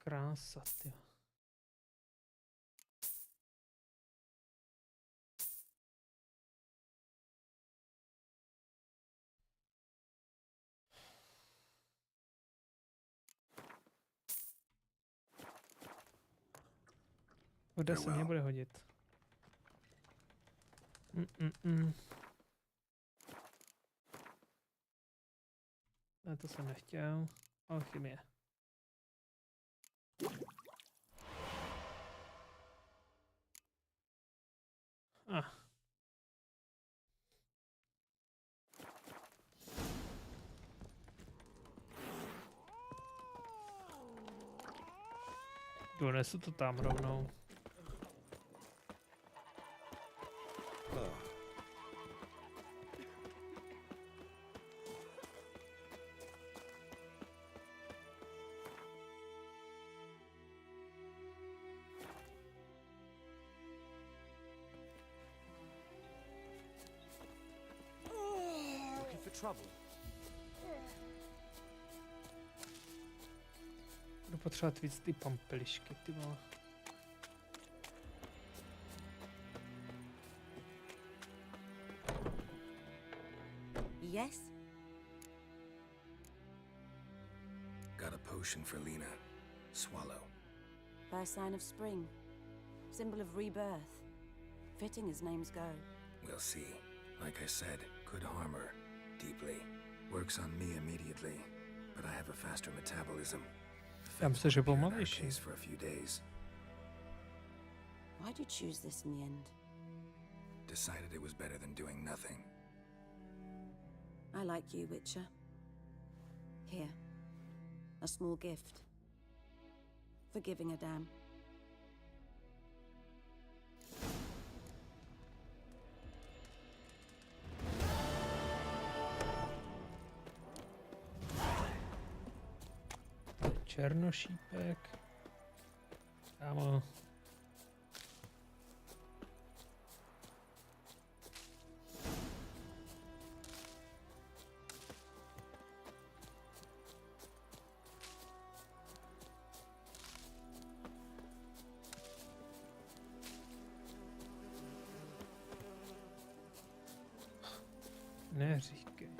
A: Krása, tyva. Voda se mě bude hodit. Ne, to jsem nechtěl. Alchymie. Donesu to tam rovnou.
B: Trouble.
A: Budu potřebovat víc ty pampelišky, ty vole.
E: Yes?
C: Got a potion for Lena. Swallow.
E: First sign of spring. Symbol of rebirth. Fitting as names go.
C: We'll see. Like I said, could harm her. Deeply. Works on me immediately, but I have a faster metabolism.
A: Já myslím, že pomalejší.
C: For a few days.
E: Why'd you choose this in the end?
C: Decided it was better than doing nothing.
E: I like you, Witcher. Here. A small gift. For giving a damn.
A: Černošípek. Kámo. Neříkej.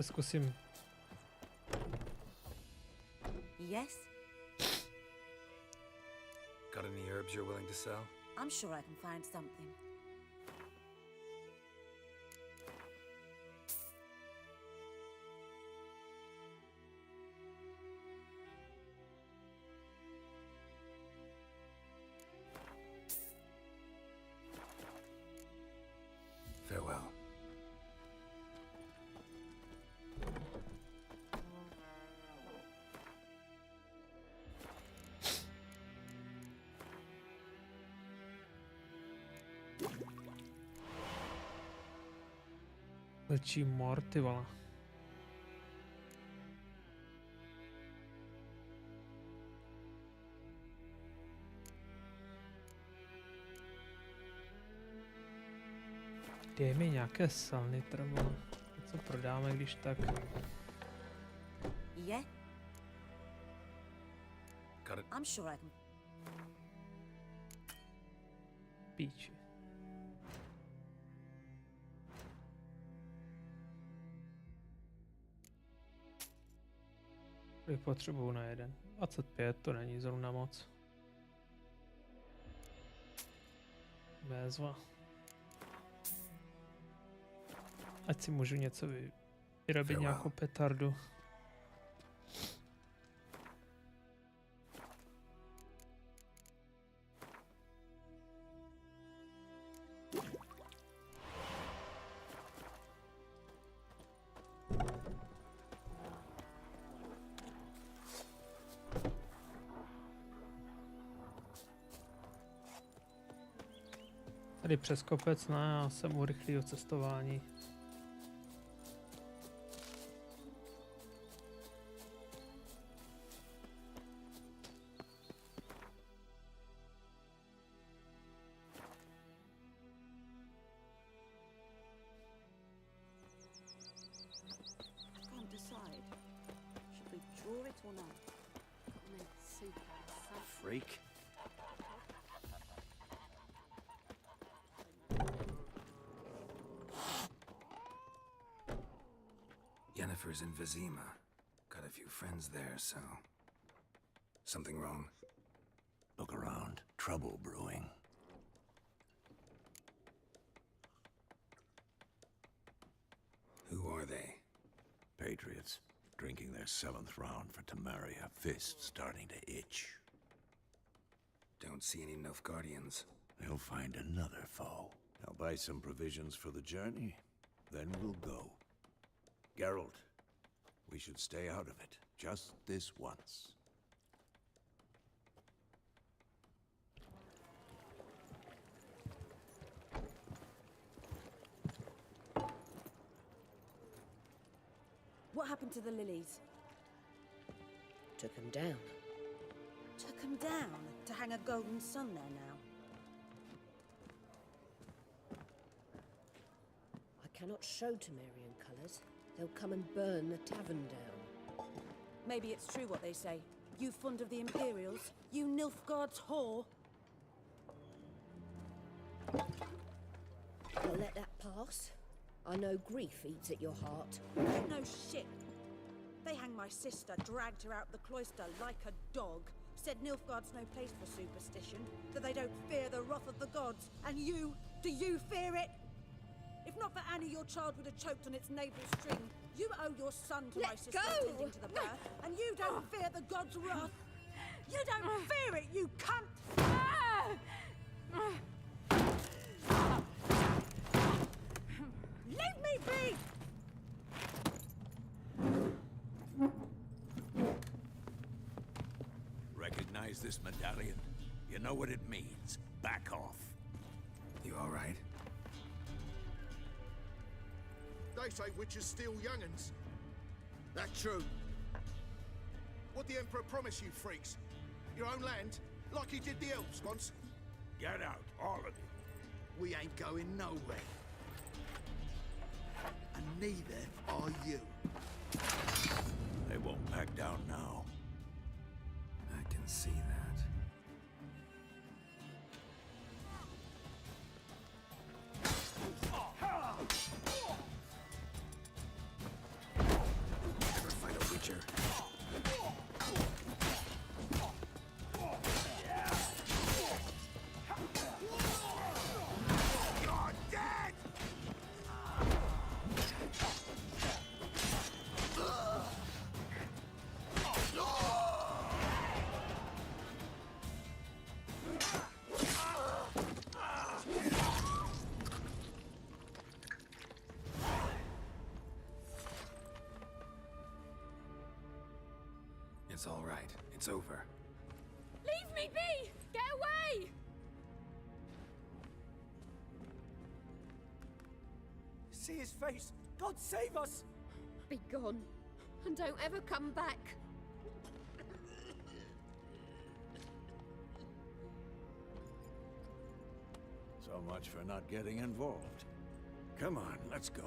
A: Zkusím.
E: Yes?
C: Got any herbs you're willing to sell?
E: I'm sure I can find something.
C: Farewell.
A: Vlčí mor, ty vole. Dej mi nějaké salnitro, něco prodáme, když tak.
E: Yeah? I'm sure I can.
A: Píči. Potřebuju na jeden. 25, to není zrovna moc. Bezva. Ať si můžu něco vyrobit, nějakou petardu. Tady přes kopec, ne, já jsem u rychlého cestování.
E: Can't decide. Should we draw it or not? Make soup out of that.
G: Freak.
C: Yennefer's in Vizima. Got a few friends there, so... Something wrong?
G: Look around. Trouble brewing.
C: Who are they?
G: Patriots. Drinking their 7th round for Temeria. Fists starting to itch.
C: Don't see any Nilfgaardians.
G: They'll find another foe. I'll buy some provisions for the journey. Then we'll go. Geralt, we should stay out of it. Just this once.
E: What happened to the lilies?
L: Took them down.
E: Took them down to hang a golden sun there now.
L: I cannot show Temerian colours. They'll come and burn the tavern down.
E: Maybe it's true what they say. You fond of the Imperials? You Nilfgaard's whore?
L: I'll let that pass. I know grief eats at your heart.
E: No shit. They hanged my sister, dragged her out the cloister like a dog. Said Nilfgaard's no place for superstition, that they don't fear the wrath of the gods. And you, do you fear it? If not for Annie, your child would have choked on its navel string. You owe your son to my sister attending to the birth, and you don't fear the gods' wrath. You don't fear it, you cunt! Leave me be!
G: Recognize this medallion? You know what it means. Back off.
C: You all right?
K: They say witches steal young'uns. That's true. What'd the Emperor promise you, freaks? Your own land? Like he did the elves once?
G: Get out, all of you.
K: We ain't going nowhere. And neither are you.
G: They won't back down now.
C: I can see that. Never fight a witcher.
K: You're dead!
C: It's all right. It's over.
F: Leave me be! Get away!
M: See his face! God save us!
F: Be gone, and don't ever come back.
G: So much for not getting involved. Come on, let's go.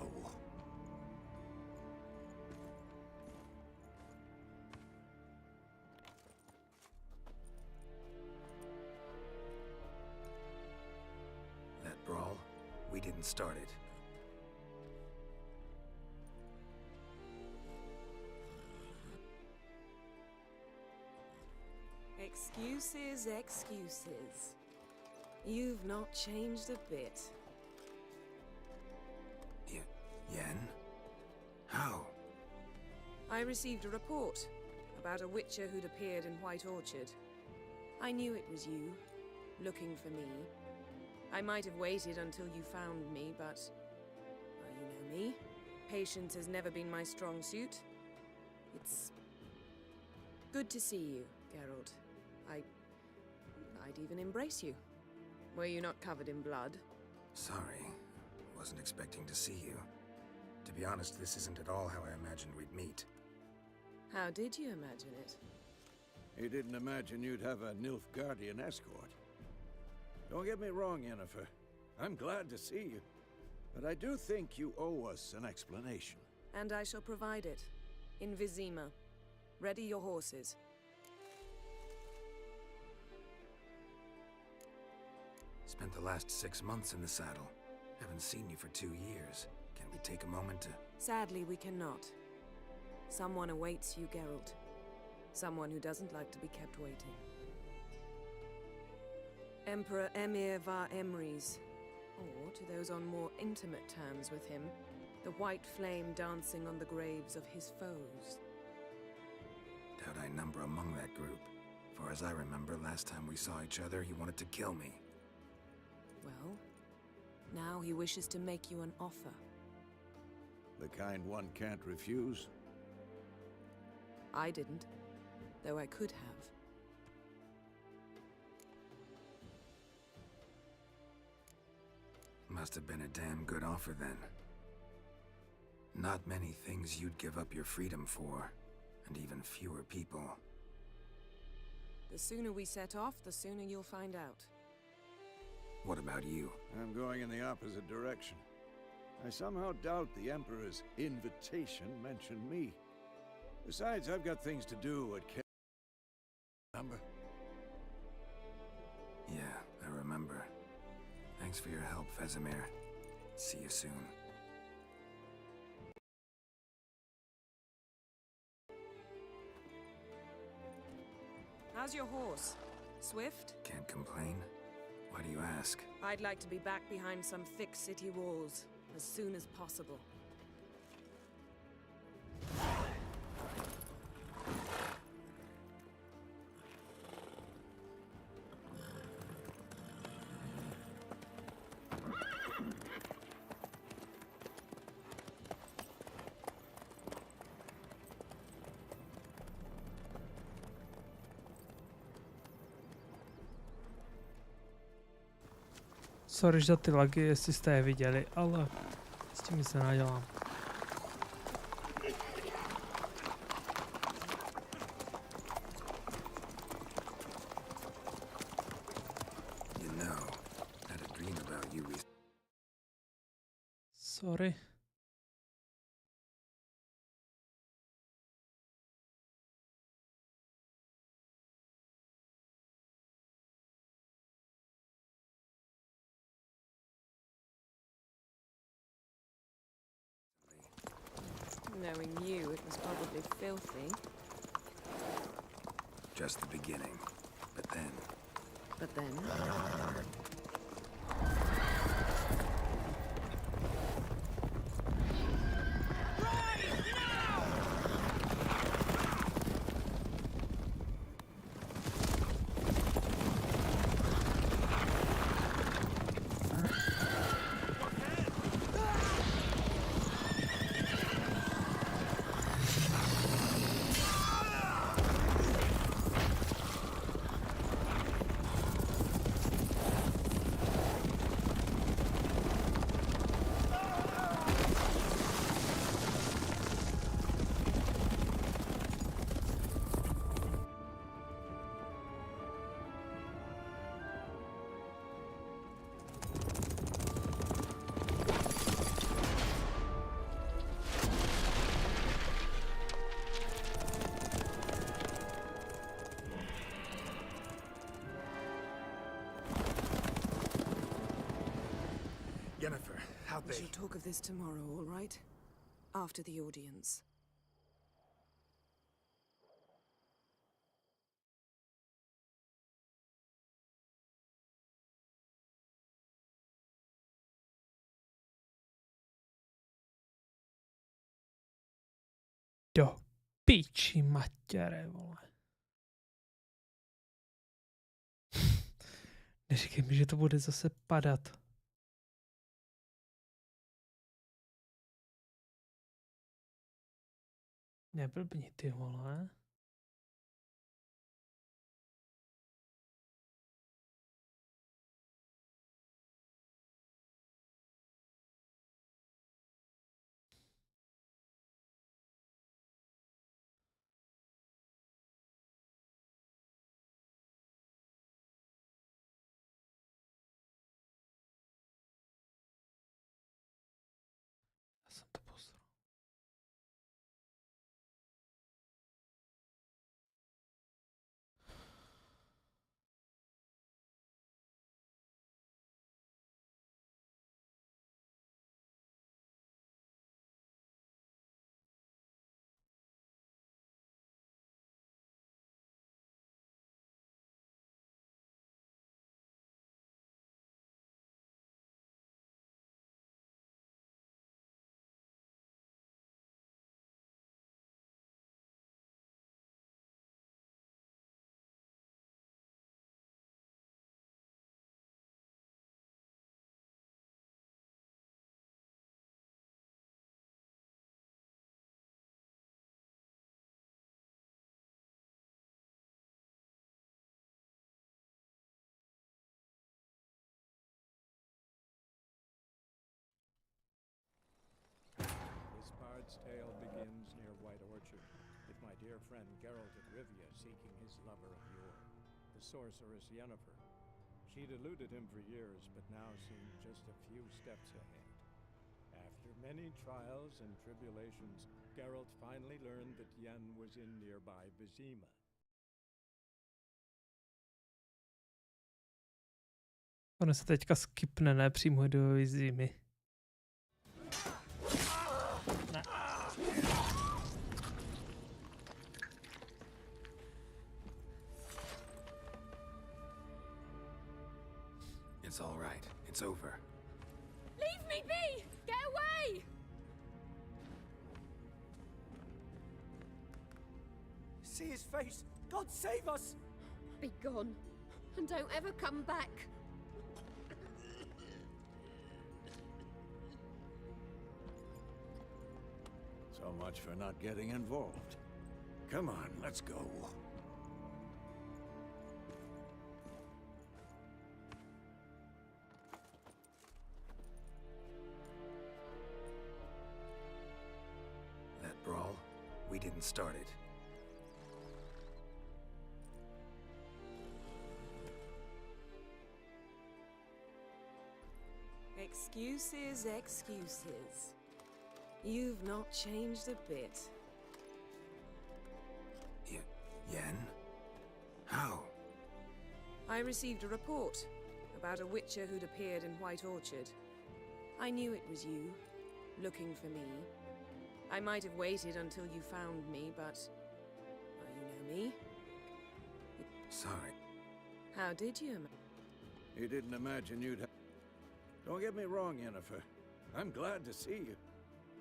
C: That brawl, we didn't start it.
E: Excuses, excuses. You've not changed a bit.
C: Yen? How?
E: I received a report about a witcher who'd appeared in White Orchard. I knew it was you, looking for me. I might have waited until you found me, but... well, you know me. Patience has never been my strong suit. It's... good to see you, Geralt. I'd even embrace you. Were you not covered in blood?
C: Sorry. Wasn't expecting to see you. To be honest, this isn't at all how I imagined we'd meet.
E: How did you imagine it?
G: You didn't imagine you'd have a Nilfgaardian escort. Don't get me wrong, Yennefer. I'm glad to see you. But I do think you owe us an explanation.
E: And I shall provide it. In Vizima. Ready your horses.
C: Spent the last 6 months in the saddle. Haven't seen you for 2 years. Can we take a moment to...
E: Sadly, we cannot. Someone awaits you, Geralt. Someone who doesn't like to be kept waiting. Emperor Emir var Emrys. Or, to those on more intimate terms with him, the white flame dancing on the graves of his foes.
C: Doubt I number among that group. Far as I remember, last time we saw each other, he wanted to kill me.
E: Well, now he wishes to make you an offer.
G: The kind one can't refuse?
E: I didn't, though I could have.
C: Must have been a damn good offer then. Not many things you'd give up your freedom for, and even fewer people.
E: The sooner we set off, the sooner you'll find out.
C: What about you?
G: I'm going in the opposite direction. I somehow doubt the Emperor's invitation mentioned me. Besides, I've got things to do at Remember?
C: Yeah, I remember. Thanks for your help, Vesemir. See you soon.
E: How's your horse? Swift?
C: Can't complain. Why do you ask?
E: I'd like to be back behind some thick city walls as soon as possible.
A: Sorry za ty lagy, jestli jste je viděli, ale s tím se nadělám. Sorry.
E: Knowing you, it was probably filthy.
C: Just the beginning. But then...
E: But then...
C: Yennefer, how'd
E: We
C: they...
E: shall talk of this tomorrow, all right? After the audience.
A: Do píči matěre, vole. Neříkej mi, že to bude zase padat. Neblbni, ty vole. Já jsem to posral.
H: This bard's tale begins near White Orchard, with my dear friend Geralt of Rivia seeking his lover of yore, the sorceress Yennefer. She'd eluded him for years, but now seemed just a few steps ahead. After many trials and tribulations, Geralt finally learned that Yen was in nearby Vizima.
A: Ono se teďka skipne, ne přímo do Vizimy. Ne.
C: It's all right. It's over.
F: Leave me be! Get away!
M: See his face! God save us!
F: Be gone, and don't ever come back.
G: So much for not getting involved. Come on, let's go.
C: That brawl, we didn't start it.
E: Excuses, excuses. You've not changed a bit.
C: Yen? How?
E: I received a report about a witcher who'd appeared in White Orchard. I knew it was you, looking for me. I might have waited until you found me, but... well, you know me.
C: Sorry.
E: How did you?
G: You didn't imagine you'd have... Don't get me wrong, Yennefer. I'm glad to see you.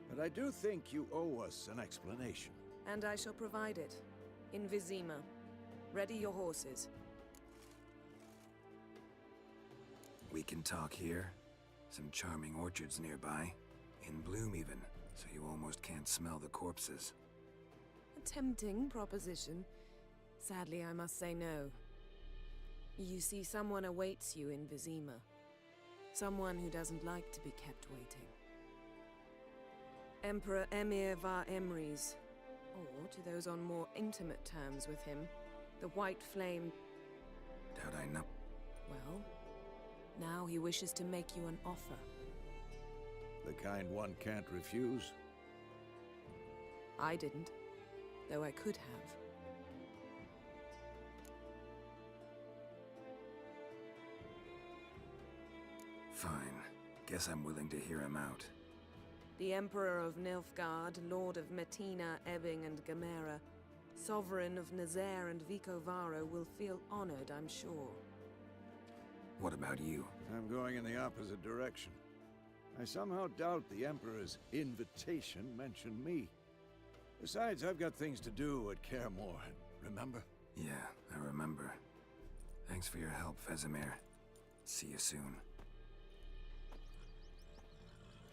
G: But I do think you owe us an explanation.
E: And I shall provide it. In Vizima. Ready your horses.
C: We can talk here. Some charming orchards nearby. In bloom even, so you almost can't smell the corpses.
E: A tempting proposition. Sadly, I must say no. You see, someone awaits you in Vizima. Someone who doesn't like to be kept waiting. Emperor Emir var Emrys, or to those on more intimate terms with him, the White Flame.
C: Doubt I know.
E: Well, now he wishes to make you an offer.
G: The kind one can't refuse.
E: I didn't, though I could have.
C: Fine. Guess I'm willing to hear him out.
N: The Emperor of Nilfgaard, Lord of Metina, Ebbing and Gamera, Sovereign of Nazaire and Vicovaro will feel honored, I'm sure.
C: What about you?
G: I'm going in the opposite direction. I somehow doubt the Emperor's invitation mentioned me. Besides, I've got things to do at Kaer Morhen, remember?
C: Yeah, I remember. Thanks for your help, Vesemir. See you soon.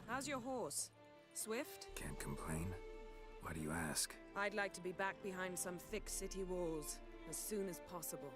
N: How's your horse? Swift?
C: Can't complain. Why do you ask?
N: I'd like to be back behind some thick city walls as soon as possible.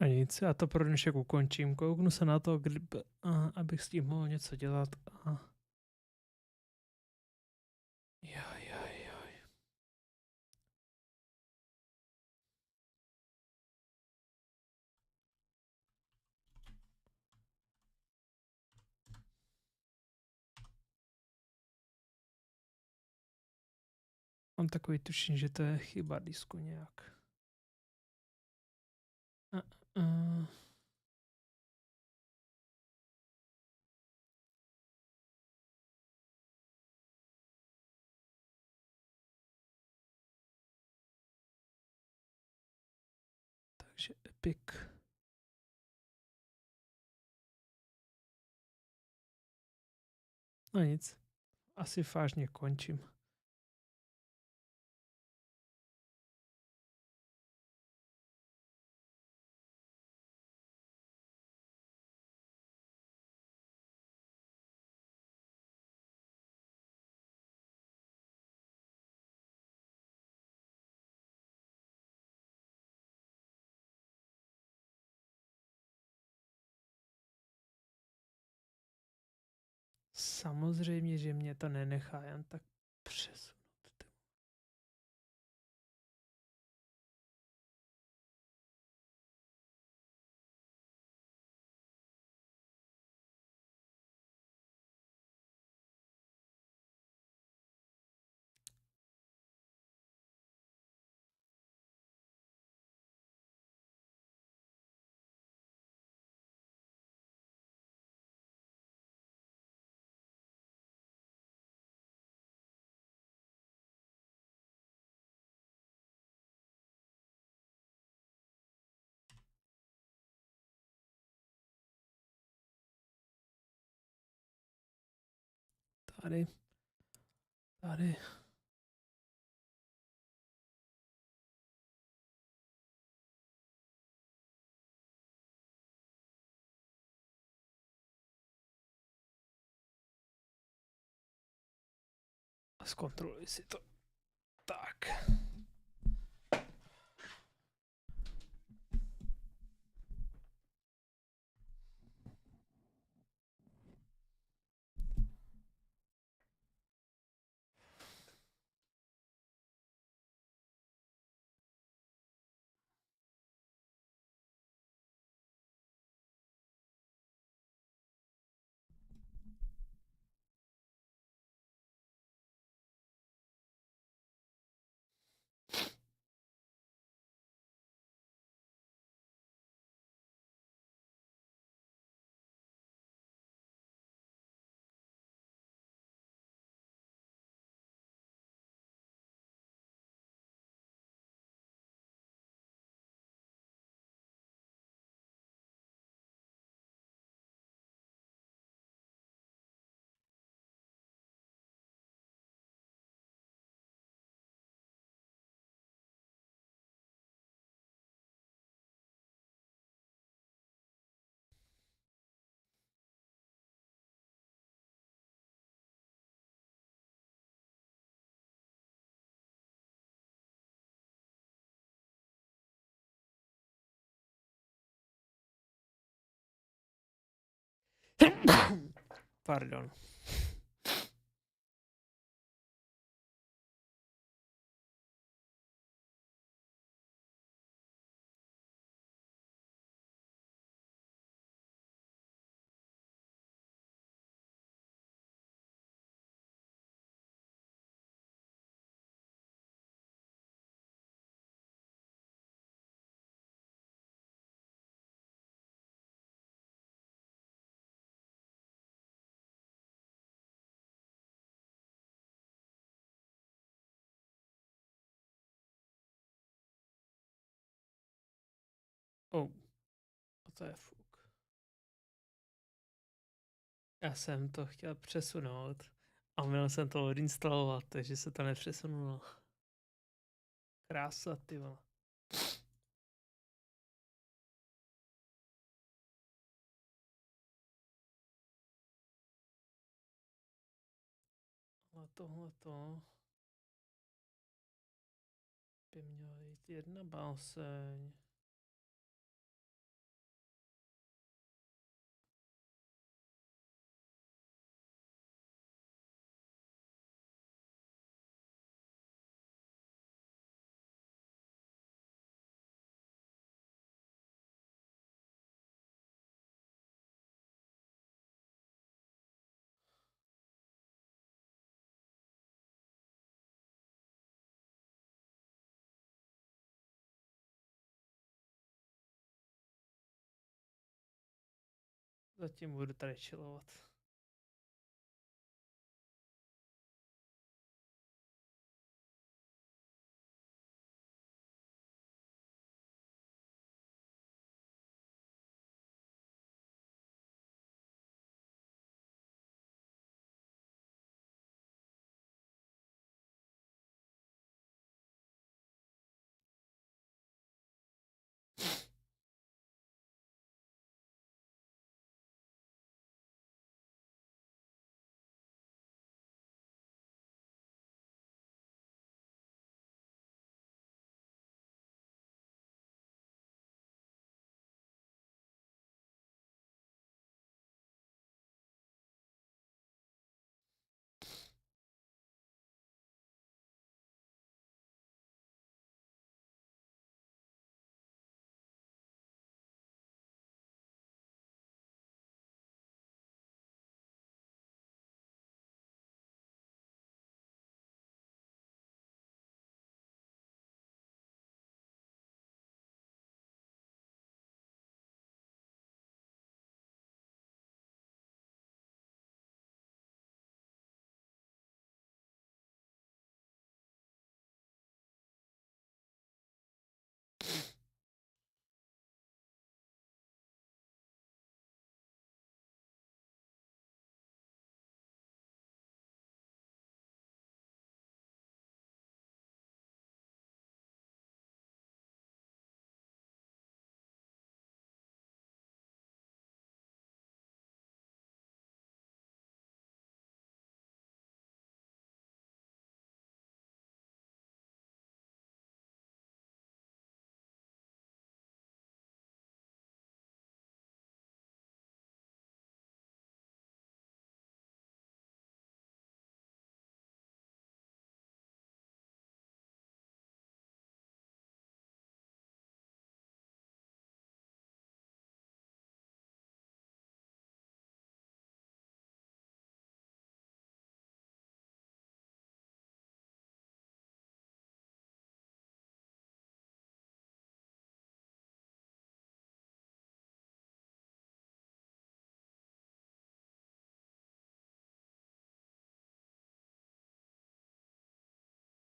A: A nic, já to pro dnešek ukončím. Kouknu se na to, abych s tím mohl něco dělat. Jaj. Mám takový tušení, že to je chyba disku nějak. Takže Epic. No nic, asi vážně končím. Samozřejmě, že mě to nenechá jen tak přesunout. Tady. A zkontroluji si to. Tak. Pardon. Oh. A to je fuk. Já jsem to chtěl přesunout a měl jsem to odinstalovat, takže se to nepřesunulo. Krása, ty vole. Ale tohleto by měla jít jedna báseň. Zatím budu tady chillovat.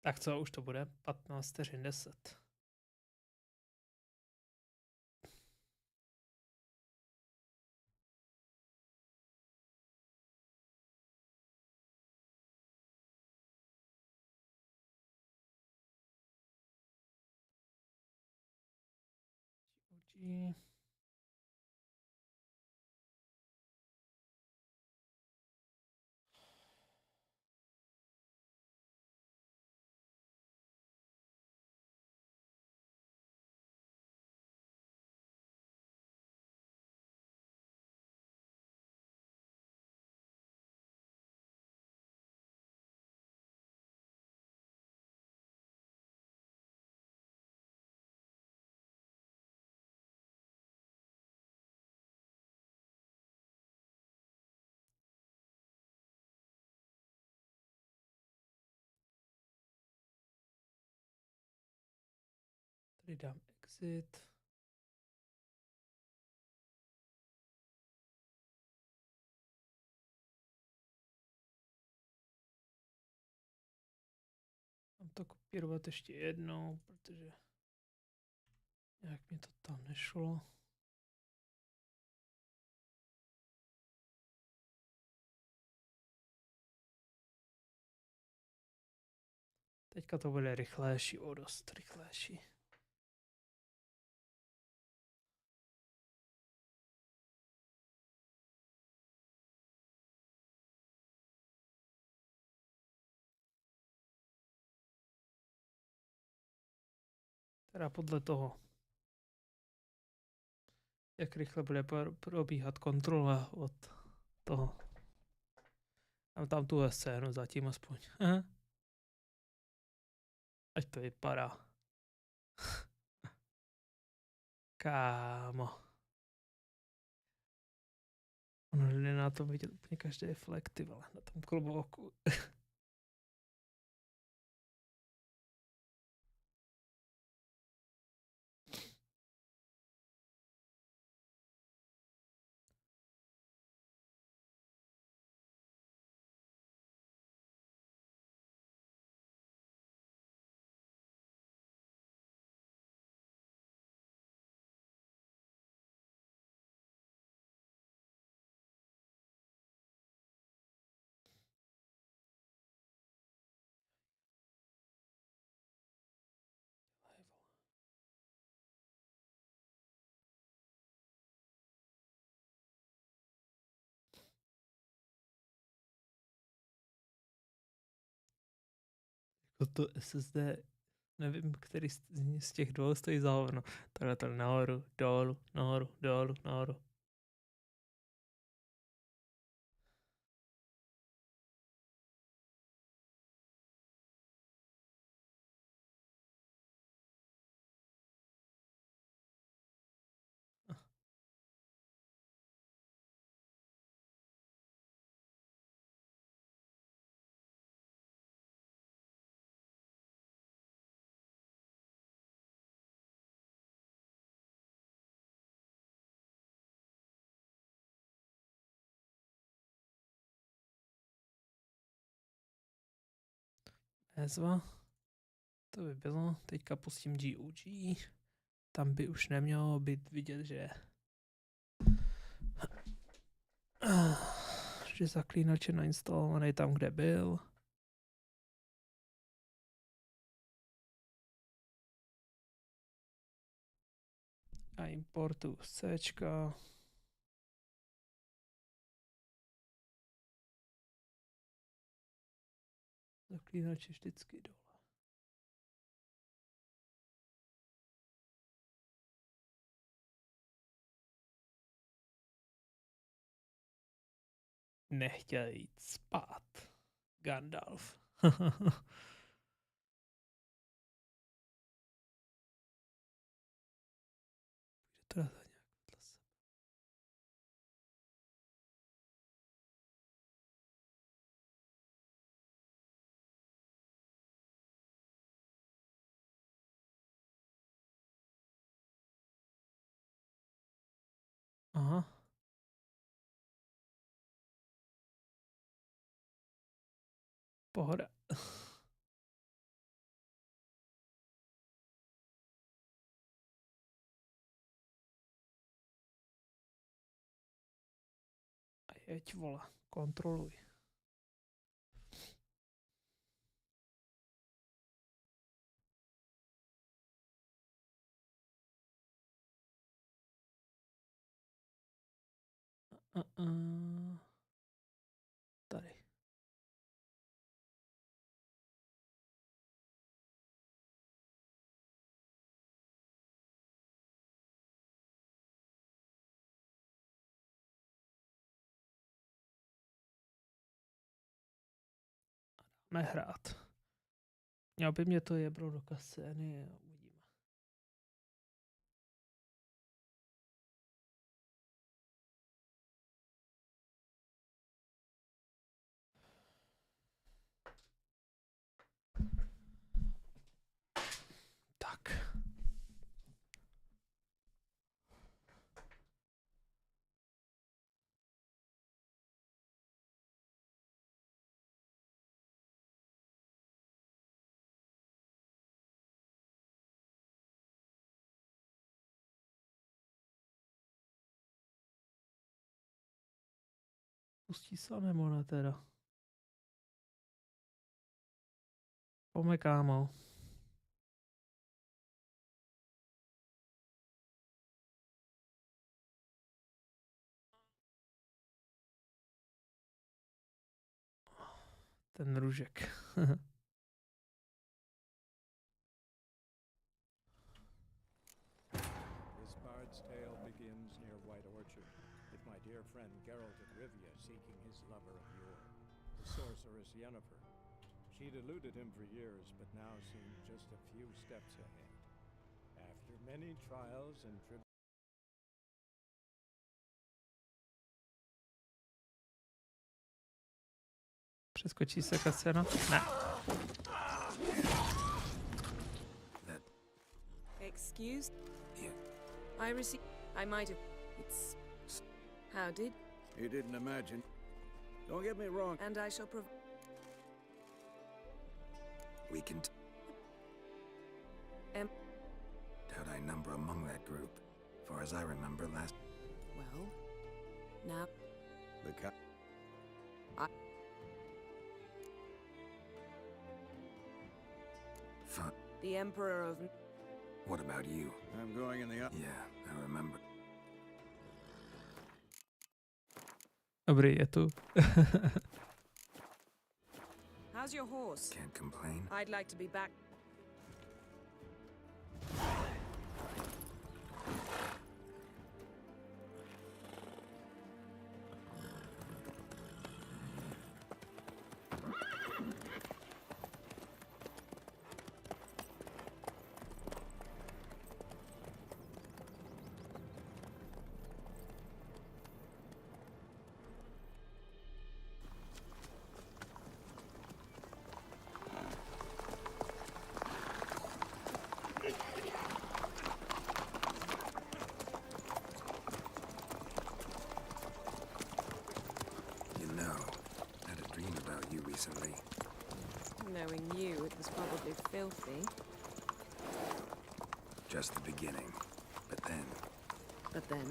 A: Tak co, už to bude? 15 vteřin 10. OG. Tady dám exit. Mám to kopírovat ještě jednou, protože nějak mi to tam nešlo. Teďka to bude rychlejší, o dost rychlejší. Teda podle toho, jak rychle bude probíhat kontrola od toho. Mám tam tuhle scénu zatím aspoň. Ať to vypadá. Kámo. Ono jde na to vidět úplně každý flek, ty vole, na tom klobouku. To SSD, nevím, který z těch dvou stojí za hovno. Tohle to nahoru, dolů, nahoru, dolů, nahoru. Ezva. To by bylo. Teďka pustím GOG. Tam by už nemělo být vidět, že Zaklínač je nainstalovaný tam, kde byl. A importu z Cčka. Zaklínač je vždycky dole. Nechtěl jít spát. Gandalf. Teda za nějak vedle sebe. Aha. Pohoda. A jeď, vole, kontroluj. Tady. Dáme hrát. Měl by mě to jebro do kascény a uvidíme. Tak. pustí se nebo ne teda? Pome, kámo. Ten růžek.
H: This bard's tale begins near White Orchard, with my dear friend Geralt of Rivia seeking his lover of yore, the sorceress Yennefer. She'd eluded him for years, but now seemed just a few steps ahead. After many trials and tribulations,
A: Přeskočí se kasena? Ne.
N: Excuse?
C: Yeah.
N: I received. I might have. It's. How did?
G: You didn't imagine. Don't get me wrong.
N: And I shall prov.
C: We can doubt I number among that group. Far as I remember last.
N: Well, now.
G: The cat.
C: Fun.
N: The Emperor of.
C: What about you?
G: I'm going in the.
C: Yeah, I remember.
A: Dobrý, je tu.
N: How's your horse?
C: Can't complain.
N: I'd like to be back.
C: Recently.
N: Knowing you, it was probably filthy.
C: Just the beginning. But then.
N: But then.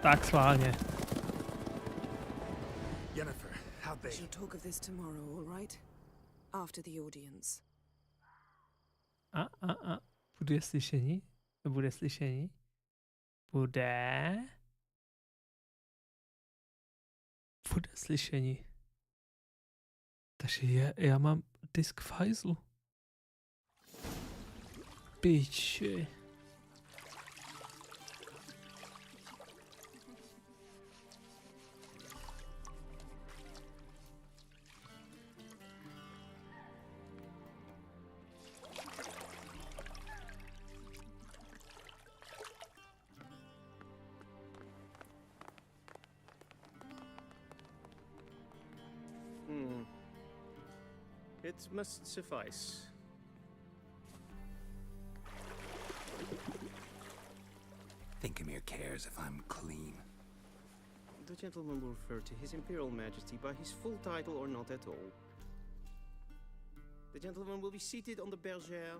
A: Tak schválně.
C: Yennefer, how'd they?
N: We'll talk of this tomorrow, all right? After the audience.
A: Bude slyšení? Bude slyšení? Bude slyšení. Takže já mám disk v hajzlu. Piči.
B: It must suffice.
C: Thinkamere cares if I'm clean.
B: The gentleman will refer to His Imperial Majesty by his full title or not at all. The gentleman will be seated on the bergère.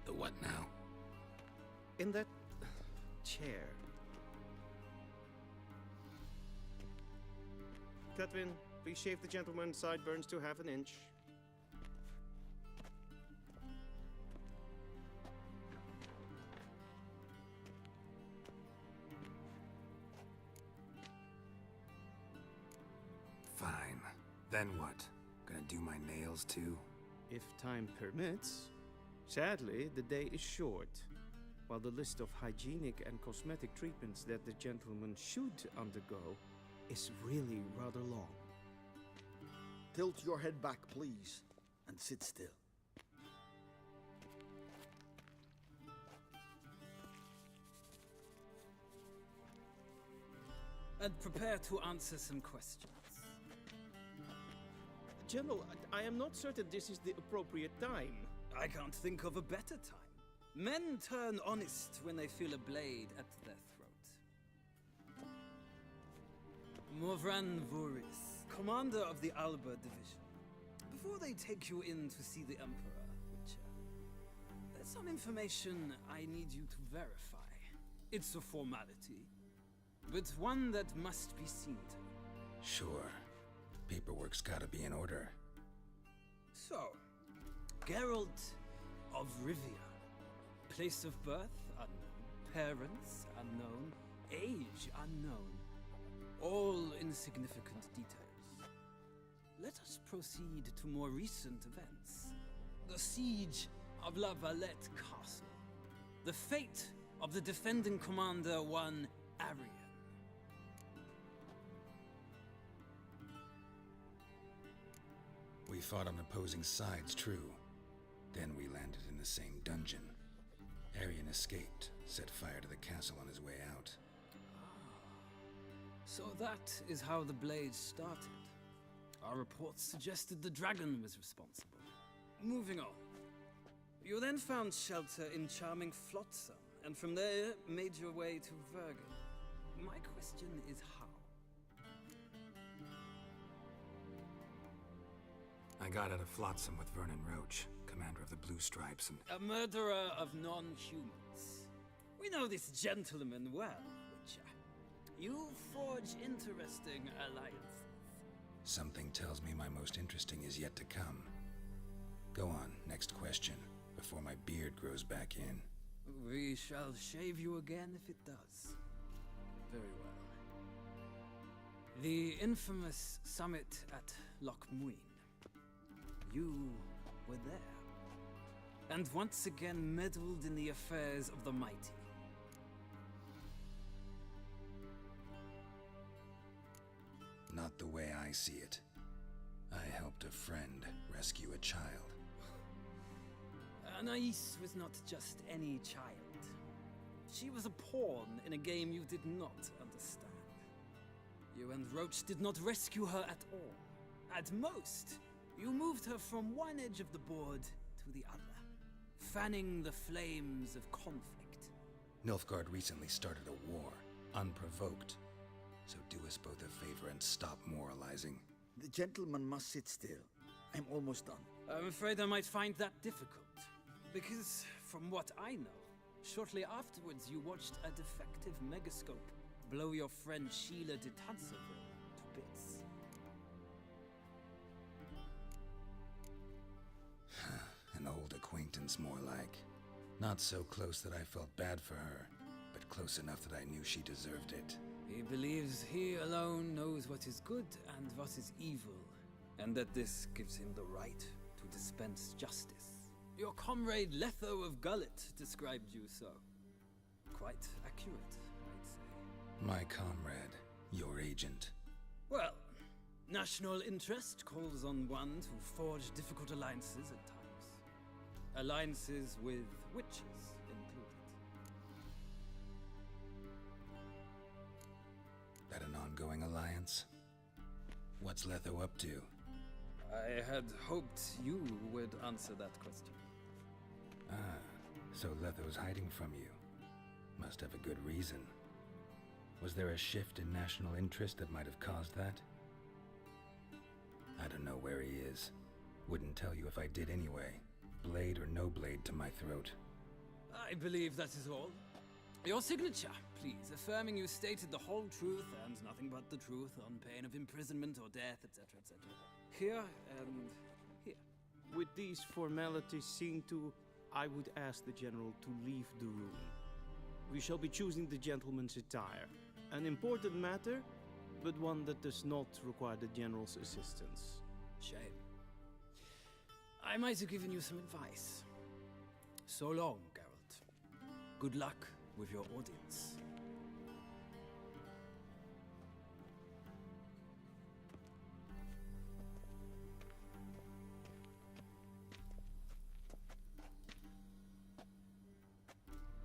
C: The what now?
B: In that chair. Catwin, please shave the gentleman's sideburns to 1/2 inch.
C: Then what? Gonna do my nails too?
O: If time permits. Sadly, the day is short, while the list of hygienic and cosmetic treatments that the gentleman should undergo is really rather long.
P: Tilt your head back, please, and sit still.
Q: And prepare to answer some questions.
O: General, I am not certain this is the appropriate time.
Q: I can't think of a better time. Men turn honest when they feel a blade at their throat. Morvran Voris, commander of the Alba Division. Before they take you in to see the Emperor, Witcher, there's some information I need you to verify. It's a formality, but one that must be seen to.
C: Sure. Paperwork's gotta be in order.
Q: So, Geralt of Rivia. Place of birth unknown. Parents unknown. Age unknown. All insignificant details. Let us proceed to more recent events. The siege of La Valette Castle. The fate of the defending commander, one Arian.
C: We fought on opposing sides, true. Then we landed in the same dungeon. Arian escaped, set fire to the castle on his way out.
Q: So that is how the blade started. Our reports suggested the dragon was responsible. Moving on. You then found shelter in charming Flotsam, and from there made your way to Vergen. My question is how?
C: I got out of Flotsam with Vernon Roach, commander of the Blue Stripes, and...
Q: A murderer of non-humans. We know this gentleman well, Witcher. You forge interesting alliances.
C: Something tells me my most interesting is yet to come. Go on, next question, before my beard grows back in.
Q: We shall shave you again if it does. Very well. The infamous summit at Loch Muin. You were there, and once again meddled in the affairs of the mighty.
C: Not the way I see it. I helped a friend rescue a child.
Q: Anais was not just any child. She was a pawn in a game you did not understand. You and Roach did not rescue her at all. At most, you moved her from one edge of the board to the other, fanning the flames of conflict.
C: Nilfgaard recently started a war, unprovoked. So do us both a favor and stop moralizing.
P: The gentleman must sit still. I'm almost done.
Q: I'm afraid I might find that difficult. Because, from what I know, shortly afterwards you watched a defective megascope blow your friend Sheila de Tanserville to bits.
C: An old acquaintance, more like. Not so close that I felt bad for her, but close enough that I knew she deserved it.
Q: He believes he alone knows what is good and what is evil, and that this gives him the right to dispense justice. Your comrade Letho of Gullet described you so. Quite accurate, I'd say.
C: My comrade, your agent.
Q: Well, national interest calls on one to forge difficult alliances at times. Alliances with witches included.
C: That an ongoing alliance? What's Letho up to?
Q: I had hoped you would answer that question.
C: Ah, so Letho's hiding from you. Must have a good reason. Was there a shift in national interest that might have caused that? I don't know where he is. Wouldn't tell you if I did anyway. Blade or no blade to my throat.
Q: I believe that is all. Your signature, please, affirming you stated the whole truth and nothing but the truth on pain of imprisonment or death, etc., etc. Here and here.
O: With these formalities seen to, I would ask the General to leave the room. We shall be choosing the gentleman's attire. An important matter, but one that does not require the General's assistance.
Q: Shame. I might have given you some advice. So long, Geralt. Good luck with your audience.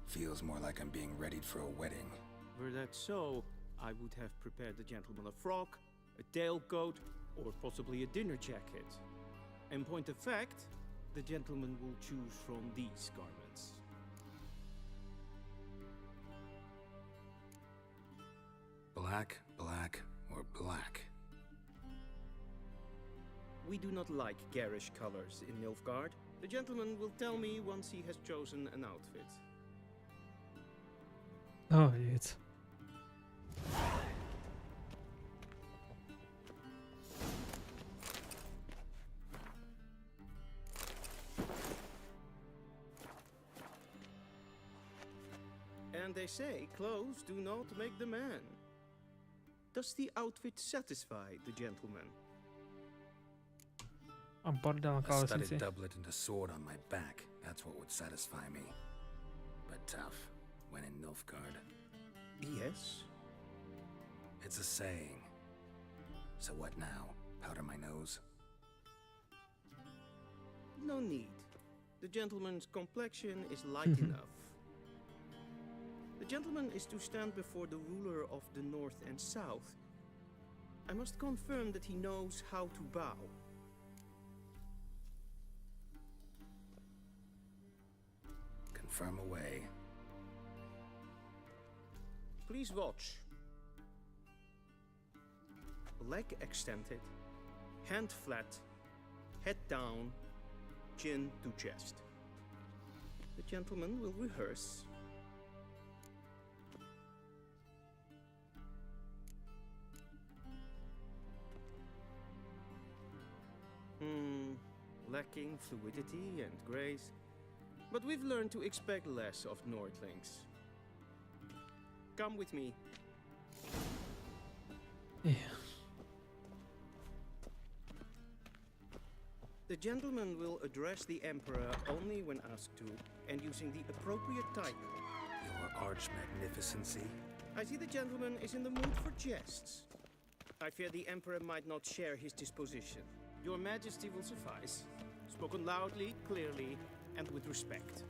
C: Feels more like I'm being readied for a wedding.
O: Were that so, I would have prepared the gentleman a frock, a tailcoat, or possibly a dinner jacket. In point of fact, the gentleman will choose from these garments.
C: Black, black, or black?
O: We do not like garish colors in Nilfgaard. The gentleman will tell me once he has chosen an outfit.
A: Oh, it's.
O: And they say clothes do not make the man. Does the outfit satisfy the gentleman?
A: A bordel na
C: A
A: klávesnici.
C: studded doublet and a sword on my back. That's what would satisfy me. But tough when in Nilfgaard.
O: Yes.
C: It's a saying. So what now? Powder my nose?
O: No need. The gentleman's complexion is light enough. The gentleman is to stand before the ruler of the North and South. I must confirm that he knows how to bow.
C: Confirm away.
O: Please watch. Leg extended, hand flat, head down, chin to chest. The gentleman will rehearse. Lacking fluidity and grace, but we've learned to expect less of Nordlings. Come with me.
A: Yeah.
O: The gentleman will address the Emperor only when asked to, and using the appropriate title.
C: Your arch magnificency?
O: I see the gentleman is in the mood for jests. I fear the Emperor might not share his disposition. Your Majesty will suffice. Spoken loudly, clearly, and with respect.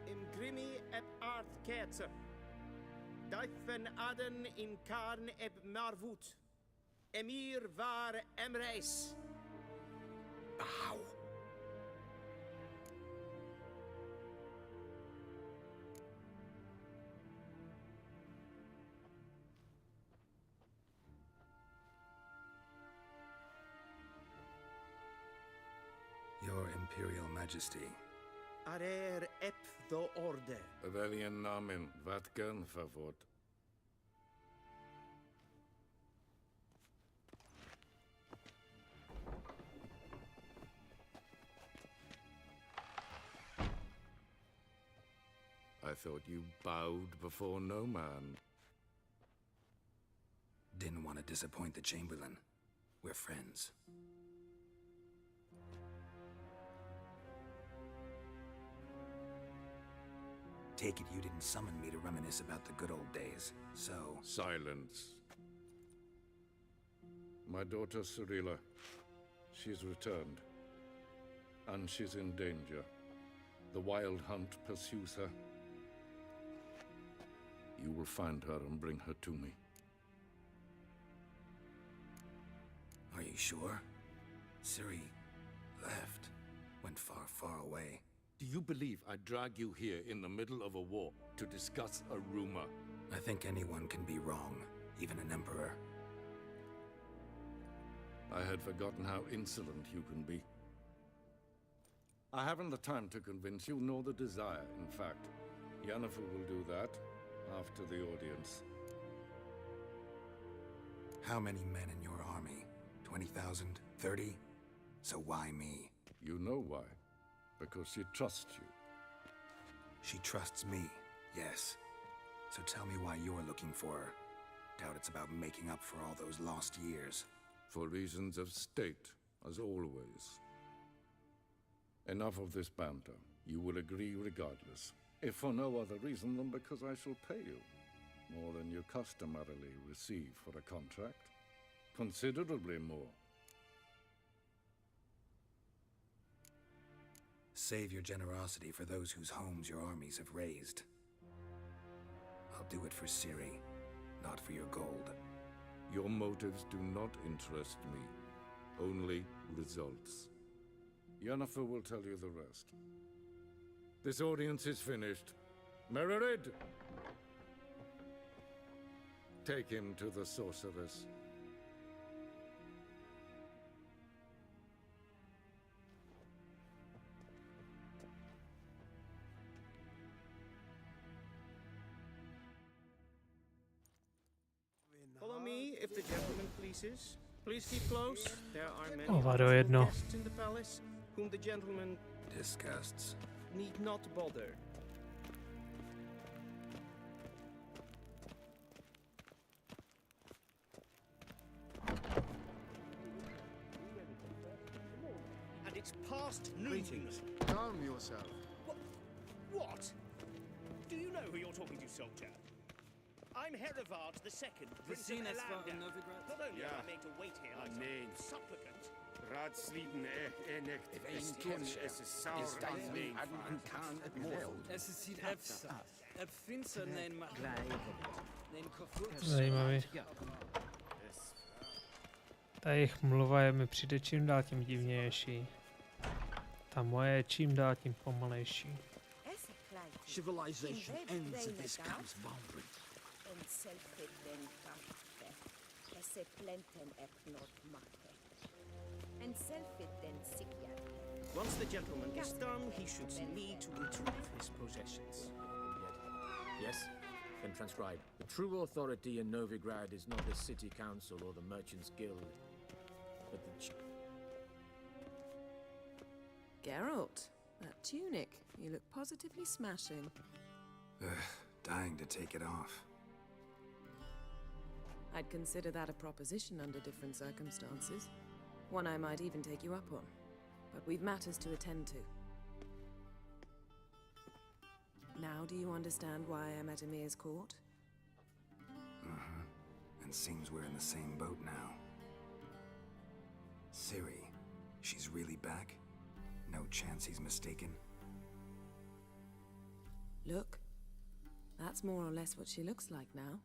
O: Imgrimi eb art ketzer. Duifen aden in karn eb marvut. Emir var emreis.
C: Ow. Your Imperial Majesty.
O: Arer ep do orde.
J: Welchen Namen? Wat gern favort? I thought you bowed before no man.
C: Didn't want to disappoint the Chamberlain. We're friends. Take it you didn't summon me to reminisce about the good old days, so...
J: Silence. My daughter Cyrilla, she's returned. And she's in danger. The Wild Hunt pursues her. You will find her and bring her to me.
C: Are you sure? Ciri left. Went far, far away.
J: Do you believe I drag you here in the middle of a war to discuss a rumor?
C: I think anyone can be wrong, even an emperor.
J: I had forgotten how insolent you can be. I haven't the time to convince you, nor the desire, in fact. Yennefer will do that after the audience.
C: How many men in your army? 20,000? 30? So why me?
J: You know why? Because she trusts you.
C: She trusts me, yes. So tell me why you're looking for her. Doubt it's about making up for all those lost years.
J: For reasons of state, as always. Enough of this banter. You will agree regardless. If for no other reason than because I shall pay you. More than you customarily receive for a contract. Considerably more.
C: Save your generosity for those whose homes your armies have razed. I'll do it for Ciri, not for your gold.
J: Your motives do not interest me. Only results. Yennefer will tell you the rest. This audience is finished. Mererid! Take him to the sorceress.
O: Follow me, if the gentleman pleases. Please keep close. There are many
A: Hovado jedno.
O: guests in the palace whom the gentleman
C: Disgusts.
O: need not bother.
R: And it's past noon.
P: Greetings. Calm yourself.
R: What? Do you know who you're talking to, soldier? I'm Herivard II, Prince of
Q: Seen as far in
R: Elander.
Q: Novigrad?
R: Not only
I: Ja.
R: am I made to wait here like
I: nee.
R: a supplicant,
I: Raadsleden echt
C: Is
I: toen
C: Kercher.
I: is saur
C: Is
I: aan mijn
Q: Es ist hier Epsa. Epfinzer nein ma. Nein kofurt.
A: Zajímavý. Ta jejich mluva je mi přijde čím dál tím divnější. Ta moje je čím dál tím pomalejší.
P: Civilization ends at this camp's boundary.
O: Once the gentleman is done, he should see me to retrieve his possessions.
D: Yes? Then transcribe. The true authority in Novigrad is not the city council or the merchants guild, but the
N: Geralt, that tunic. You look positively smashing.
C: Dying to take it off.
N: I'd consider that a proposition under different circumstances. One I might even take you up on. But we've matters to attend to. Now do you understand why I'm at Emir's court?
C: And seems we're in the same boat now. Ciri, she's really back? No chance he's mistaken?
N: Look, that's more or less what she looks like now.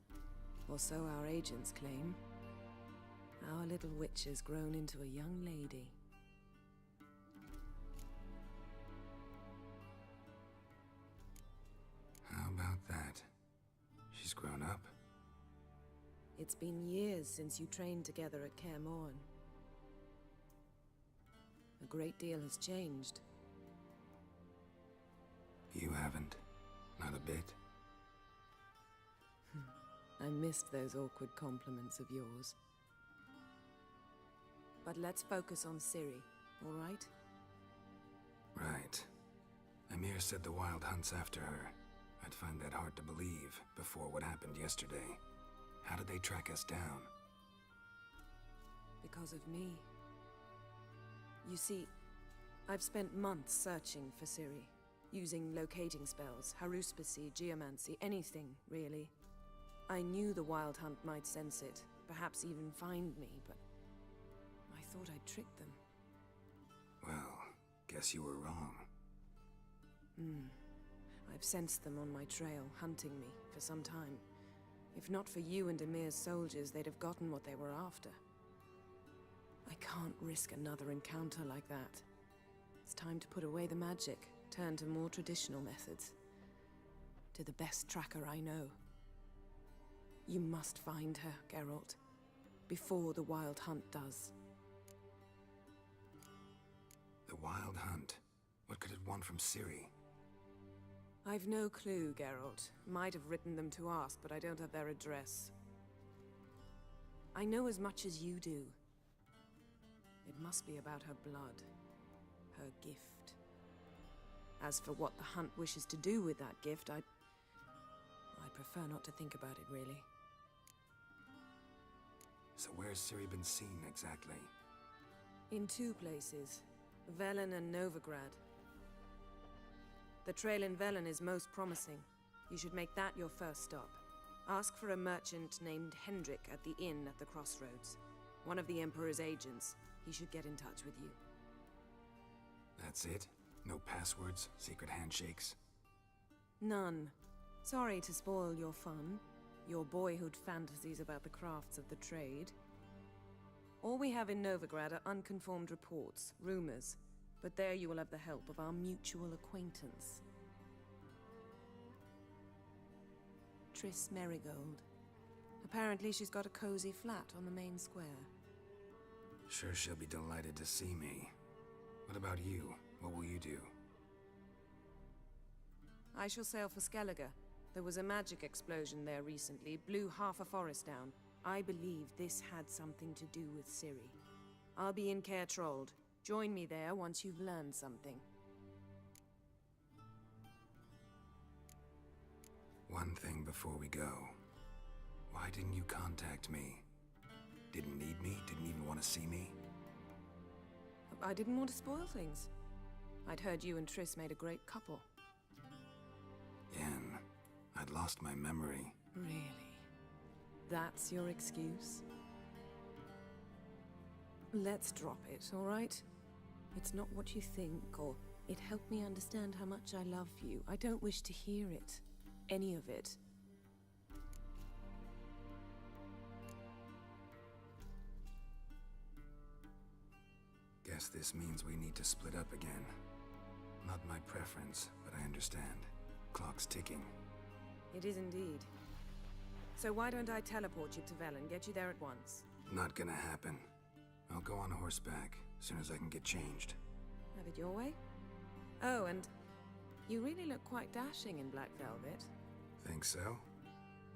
N: Or so our agents claim. Our little witch has grown into a young lady.
C: How about that? She's grown up?
N: It's been years since you trained together at Kaer Morhen. A great deal has changed.
C: You haven't. Not a bit.
N: I missed those awkward compliments of yours. But let's focus on Ciri, all right?
C: Right. Emir said the Wild Hunt's after her. I'd find that hard to believe before what happened yesterday. How did they track us down?
N: Because of me. You see, I've spent months searching for Ciri, using locating spells, haruspicy, geomancy, anything, really. I knew the Wild Hunt might sense it, perhaps even find me, but I thought I'd trick them.
C: Well, guess you were wrong.
N: I've sensed them on my trail, hunting me, for some time. If not for you and Emir's soldiers, they'd have gotten what they were after. I can't risk another encounter like that. It's time to put away the magic, turn to more traditional methods. To the best tracker I know. You must find her, Geralt, before the Wild Hunt does.
C: The Wild Hunt? What could it want from Ciri?
N: I've no clue, Geralt. Might have written them to ask, but I don't have their address. I know as much as you do. It must be about her blood. her gift. As for what the hunt wishes to do with that gift, I prefer not to think about it, really.
C: So where's Ciri been seen exactly?
N: In 2 places, Velen and Novigrad. The trail in Velen is most promising. You should make that your first stop. Ask for a merchant named Hendrik at the inn at the crossroads. One of the Emperor's agents. He should get in touch with you.
C: That's it? No passwords, secret handshakes?
N: None. Sorry to spoil your fun, your boyhood fantasies about the crafts of the trade. All we have in Novigrad are unconfirmed reports, rumors, but there you will have the help of our mutual acquaintance. Triss Merigold. Apparently she's got a cozy flat on the main square.
C: Sure she'll be delighted to see me. What about you? What will you do?
N: I shall sail for Skellige. There was a magic explosion there recently, blew half a forest down. I believe this had something to do with Ciri. I'll be in Caer Trold. Join me there once you've learned something.
C: One thing before we go. Why didn't you contact me? Didn't need me? Didn't even want to see me?
N: I didn't want to spoil things. I'd heard you and Triss made a great couple.
C: Yen, I'd lost my memory.
N: Really? That's your excuse? Let's drop it, all right? It's not what you think, or it helped me understand how much I love you. I don't wish to hear it. Any of it.
C: Guess this means we need to split up again. Not my preference, but I understand. Clock's ticking.
N: It is indeed. So why don't I teleport you to Velen, get you there at once?
C: Not gonna happen. I'll go on horseback, as soon as I can get changed.
N: Have it your way? Oh, and you really look quite dashing in black velvet.
C: Think so?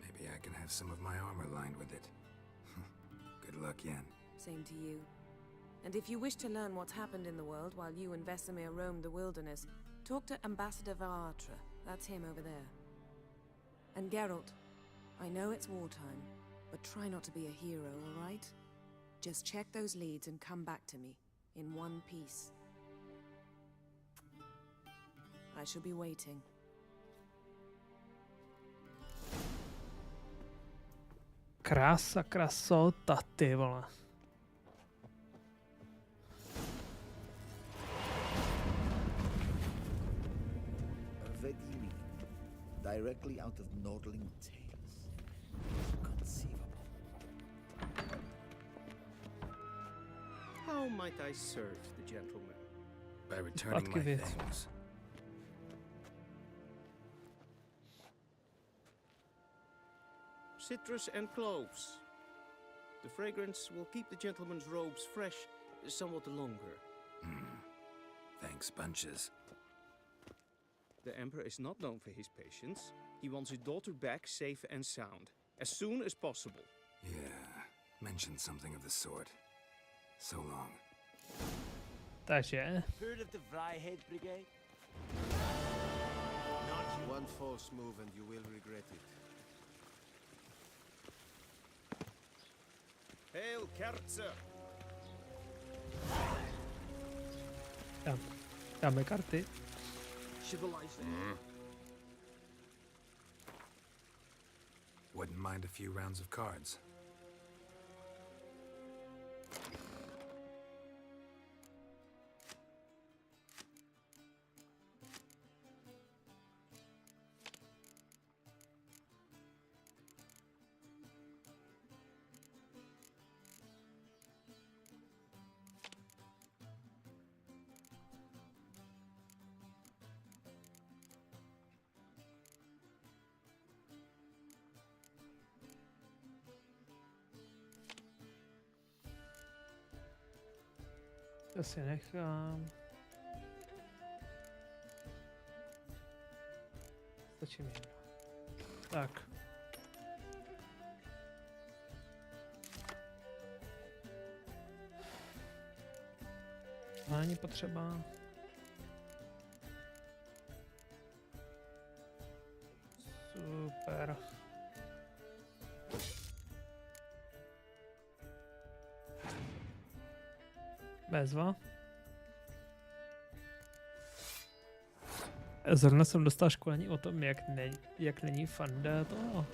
C: Maybe I can have some of my armor lined with it. Good luck, Yen.
N: Same to you. And if you wish to learn what's happened in the world while you and Vesemir roamed the wilderness, talk to Ambassador Varatra. That's him over there. And Geralt, I know it's wartime, but try not to be a hero, all right? Just check those leads and come back to me, in one piece. I shall be waiting.
A: Krása, krasota, ty vole.
P: Vedimi, directly out of Nordling tales. Conceivable.
O: How might I serve the gentleman?
C: By returning my things.
O: Citrus and cloves. The fragrance will keep the gentleman's robes fresh somewhat longer.
C: Thanks, bunches.
O: The Emperor is not known for his patience. He wants his daughter back safe and sound, as soon as possible.
C: Yeah, mentioned something of the sort. So long.
A: Takže.
M: Heard of the Vryhead Brigade?
G: One false move and you will regret it.
O: Hail, Kerzer!
A: Dáme karty.
C: Wouldn't mind a few rounds of cards.
A: To si nechám. Stačí mi jedna. Tak. Není potřeba. Bezva. Zrovna jsem dostal školení o tom, jak není fanda toho.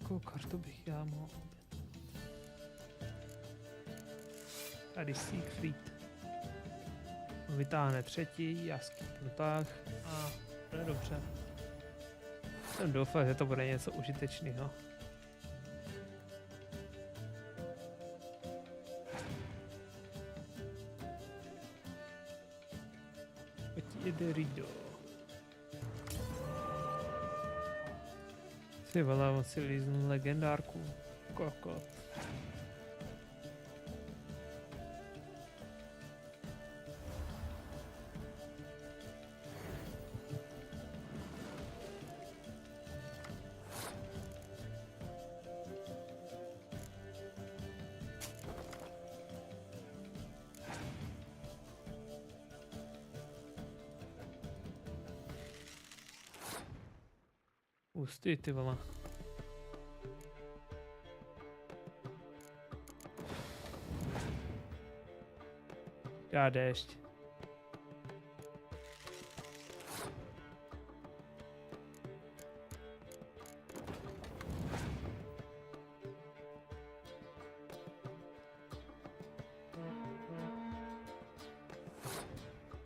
A: Jakou kartu bych já mohl obětovat? Tady Siegfried. Vytáhne třetí, já skipnu tak a to je dobře. Jsem doufal, že to bude něco užitečného. Jede Rido. Ty vole, on si líznul legendárku. Kokot. Hustý, ty vole. Já déšť.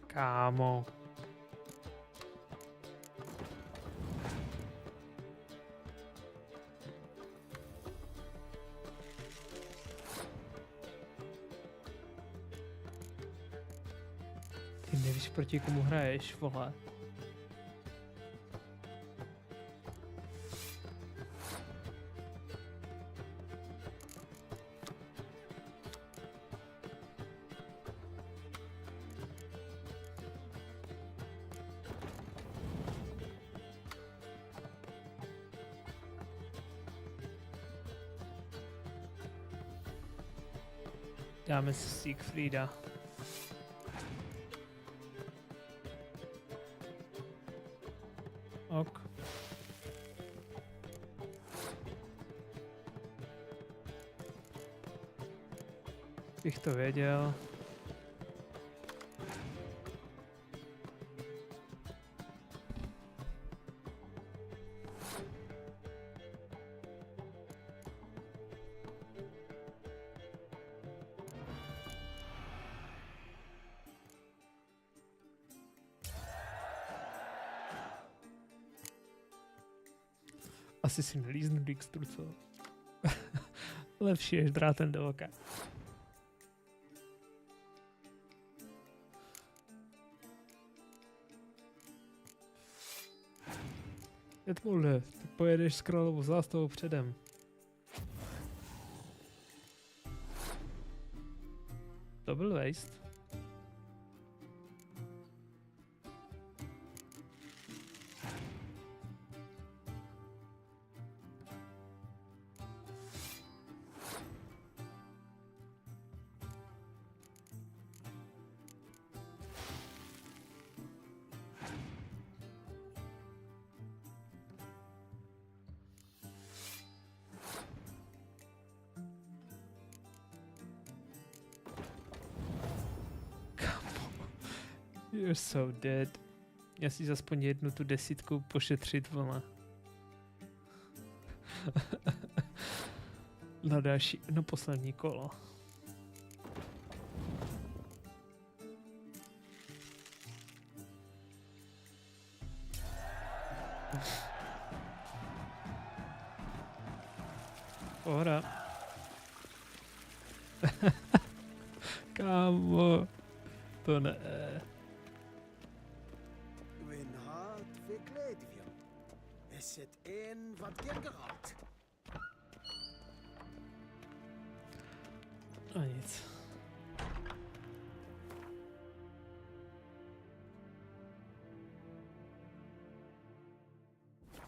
A: Kámo. Ty nevíš, proti komu hraješ, vole. Dáme si Siegfrieda. Ok. Bych to věděl. Asi si nelíznu Dijkstru, co? Lepší je drátem do oka. Jetmule, ty pojedeš s královou zástavou předem. To byl waste. You're so dead. Já si aspoň jednu tu desítku pošetřit, vole. Na další, no poslední kolo. Pohoda. Kámo. To ne. A nic.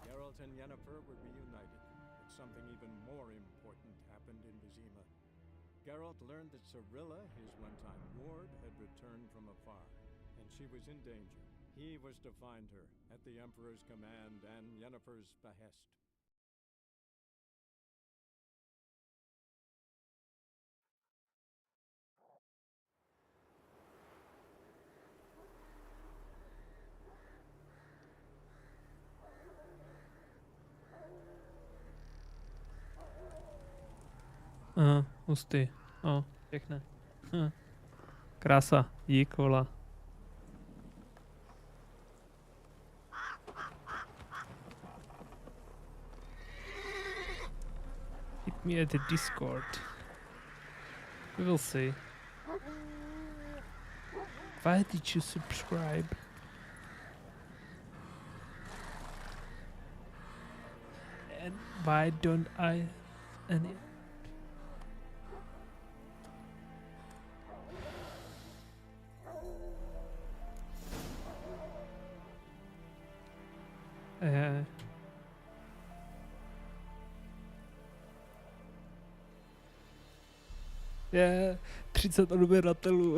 H: Geralt and Yennefer were reunited, but something even more important happened in Vizima. Geralt learned that Cirilla, his one-time ward, had returned from afar, and she was in danger. He was to find her, at the Emperor's command and Yennefer's behest.
A: Aha, hustý. O, pěkné. Krása, dík, vola. Hit me at the Discord. We will see. Why did you subscribe? And why don't I any? Je 30 odběratelů.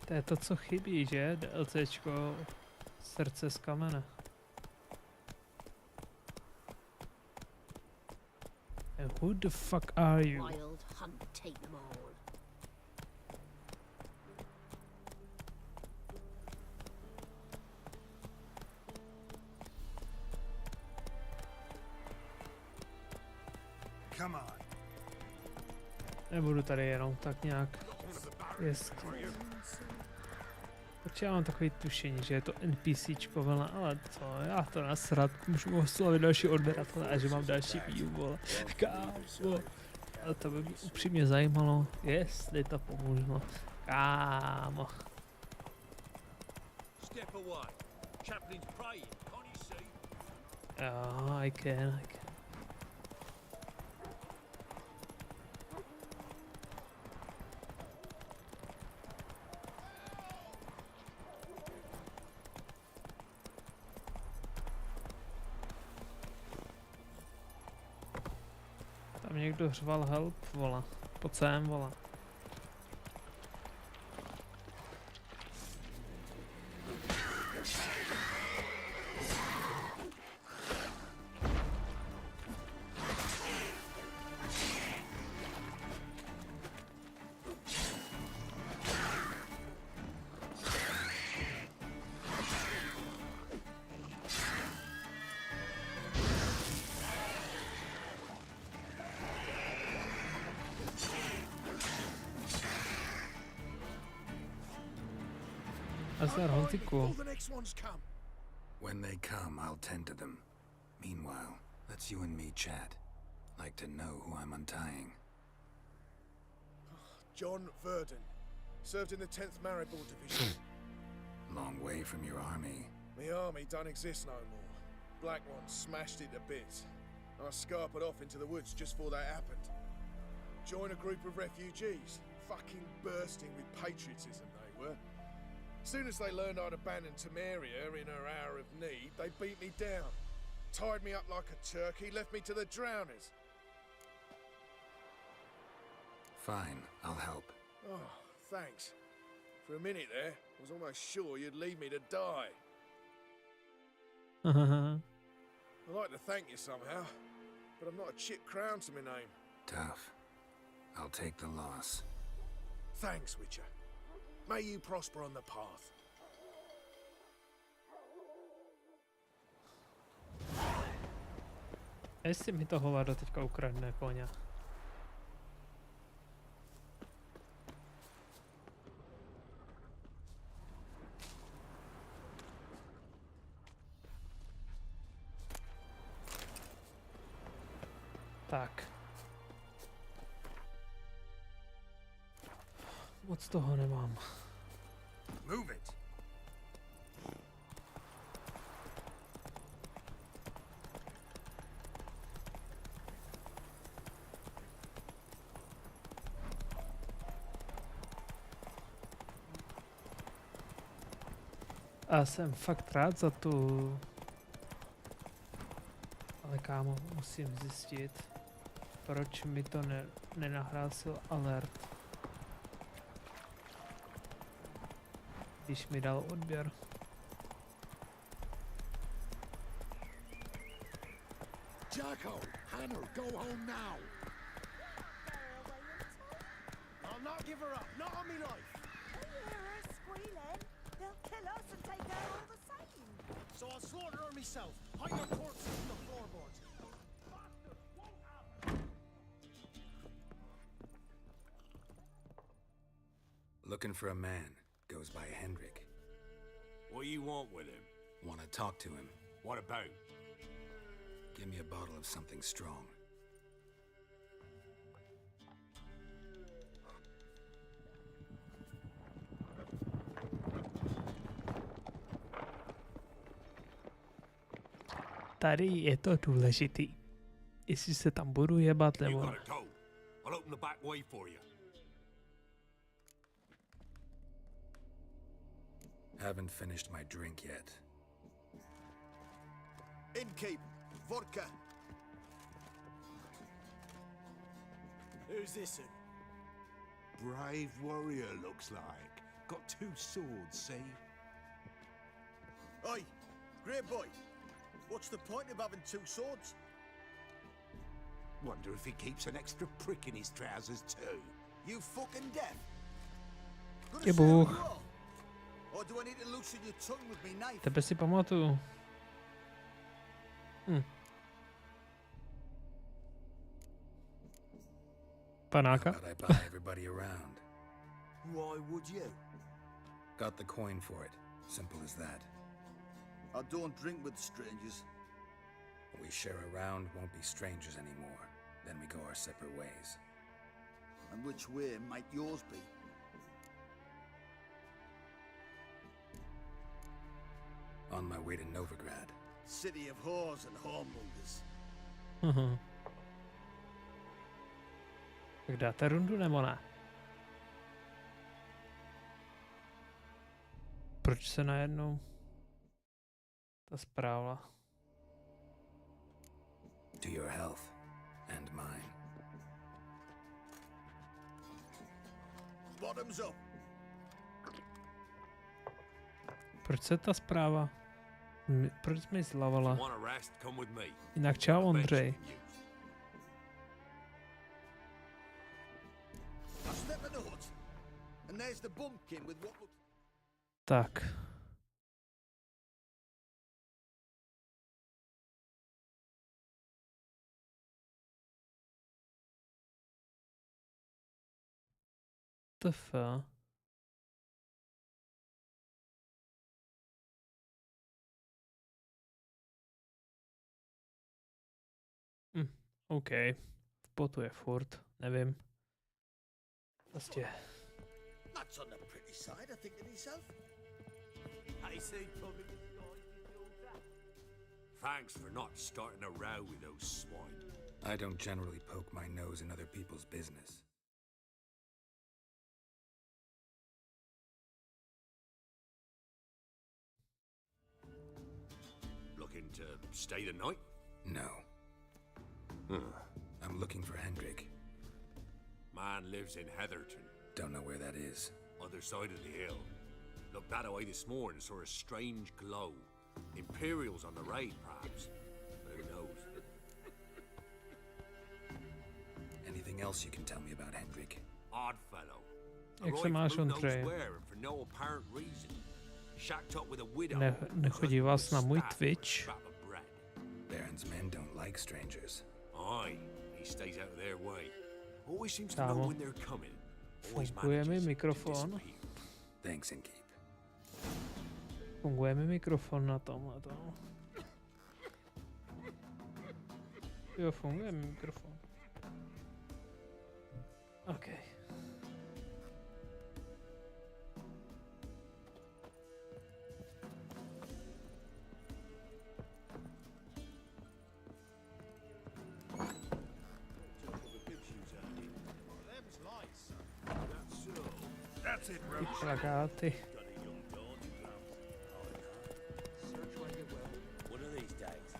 A: To je to, co chybí, že? DLCčko Srdce z kamene. And who the fuck are you?
F: Wild hunt, take them all.
K: Come on.
A: Nebudu tady jenom tak nějak jezdit. Protože já mám takový tušení, že je to NPCčko vele, ale co, já to nasrat, můžu oslovit další odběratele a že mám další view, vole. Kámo. A to by mě upřímně zajímalo, jestli to pomožlo. Kámo. Jo, I can. Tam někdo řval help, vola. Pojď sem, vola.
C: When they come, I'll tend to them. Meanwhile, let's you and me chat. Like to know who I'm untying.
K: John Verdon. Served in the 10th Maribor Division.
C: Long way from your army.
K: My army don't exist no more. Black Ones smashed it to bits. I scarpered off into the woods just before that happened. Joined a group of refugees. Fucking bursting with patriotism they were. As soon as they learned I'd abandoned Temeria in her hour of need, they beat me down. Tied me up like a turkey, left me to the drowners.
C: Fine, I'll help.
K: Oh, thanks. For a minute there, I was almost sure you'd leave me to die. I'd like to thank you somehow, but I've not a chip crown to my name.
C: Tough. I'll take the loss.
K: Thanks, Witcher. May you prosper on the path.
A: Jestli mi to hovado teďka ukradne koně. Tak. Moc toho nemám.
I: Move it.
A: A jsem fakt rád za tu... Ale kámo, musím zjistit, proč mi to nenahlásil alert, když mi dal odběr.
K: Jacko, Hannah, go home now.
M: I'll not give her up, not on me life.
F: You hear her squealing? They'll kill us and take her all the same.
M: So I'll slaughter her myself. Hide her corpses in the floorboards.
C: Looking for a man. Goes by Hendrik.
J: What do you want with him?
C: Want to talk to him.
J: What about?
C: Give me a bottle of something strong.
A: Tady je to důležitý. Jestli se tam budu jebat,
J: You
A: nebo...
J: gotta go. I'll open the back way for you.
C: Haven't finished my drink yet.
P: Innkeep, vodka.
M: Who's this?
G: Brave warrior, looks like. Got 2 swords, see?
P: Oi, great boy. What's the point of having 2 swords?
G: Wonder if he keeps an extra prick in his trousers too.
P: You fucking deaf? Gonna
A: Je
P: say who
A: Bůh.
P: you are? Or do I need to loosen your tongue with me knife?
A: Tebe si pamatuju. Panáka?
C: How about I buy everybody around?
P: Why would you?
C: Got the coin for it. Simple as that.
P: I don't drink with strangers.
C: We share around, won't be strangers anymore. Then we go our separate ways.
P: And which way might yours be?
C: On my way to Novigrad.
P: City of whores and whoremongers.
A: Tak dáte rundu nebo ne? Proč se najednou ta zpráva?
C: To your health and mine.
P: Bottoms up.
A: Proč se ta zpráva? Proč mi zlavala?
J: Want a rest? Come with me.
A: Jinak čau Ondřej.
P: I step in the hut, and there's the bumpkin with what looks...
A: Tak. TF. OK. V potu je furt, nevím. Prostě.
P: That's on the pretty side, I think to myself.
M: I say, Tommy.
J: Thanks for not starting a row with those swine.
C: I don't generally poke my nose in other people's business.
J: Looking to stay the night?
C: No. I'm looking for Hendrik.
J: Man lives in Heatherton.
C: Don't know where that is.
J: Other side of the hill. Looked that away this morning, saw a strange glow. Imperials on the raid, perhaps. But who knows?
C: Anything else you can tell me about Hendrik?
J: Odd fellow.
A: Jak se
J: Arrived
A: máš,
J: who knows
A: Ondřej?
J: where and for no apparent reason. Shacked up with a widow.
A: Nechodí vás na můj Twitch?
J: Scrap of bread.
C: Baron's men don't like strangers.
J: Aye, he stays out of their way. Always seems to know
A: Kámo,
J: when they're coming. Always
A: funguje mi
J: manages to
A: mikrofon?
J: disappear.
C: Thanks, Innkeep.
A: Funguje mi mikrofon na tomhle. Jo, funguje mi mikrofon. OK. Ty plakáty.
S: One of these days,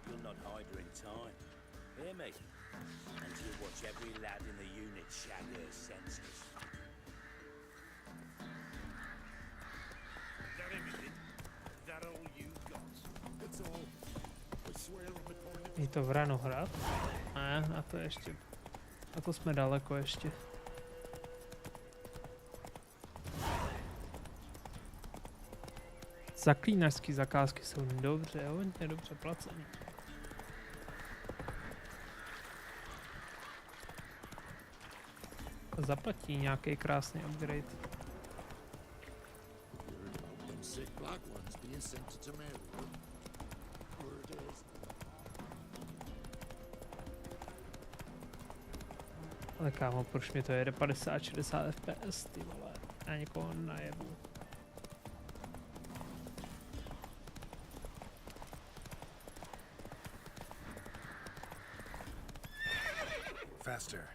S: you'll not hide her in time. Hear me? And you'll watch every lad in the unit shag her senses.
I: That everything? That all you got? That's all. I swear on the corner.
A: Je to v ráno hrát? Ne, na to ještě. Na to jsme daleko ještě. Zaklínačské zakázky jsou dobře, hodně dobře placené. Zaplatí nějaký krásný upgrade. Ale kámo, proč mi to jede 50-60 FPS, ty vole, a někoho najebu.
C: Faster.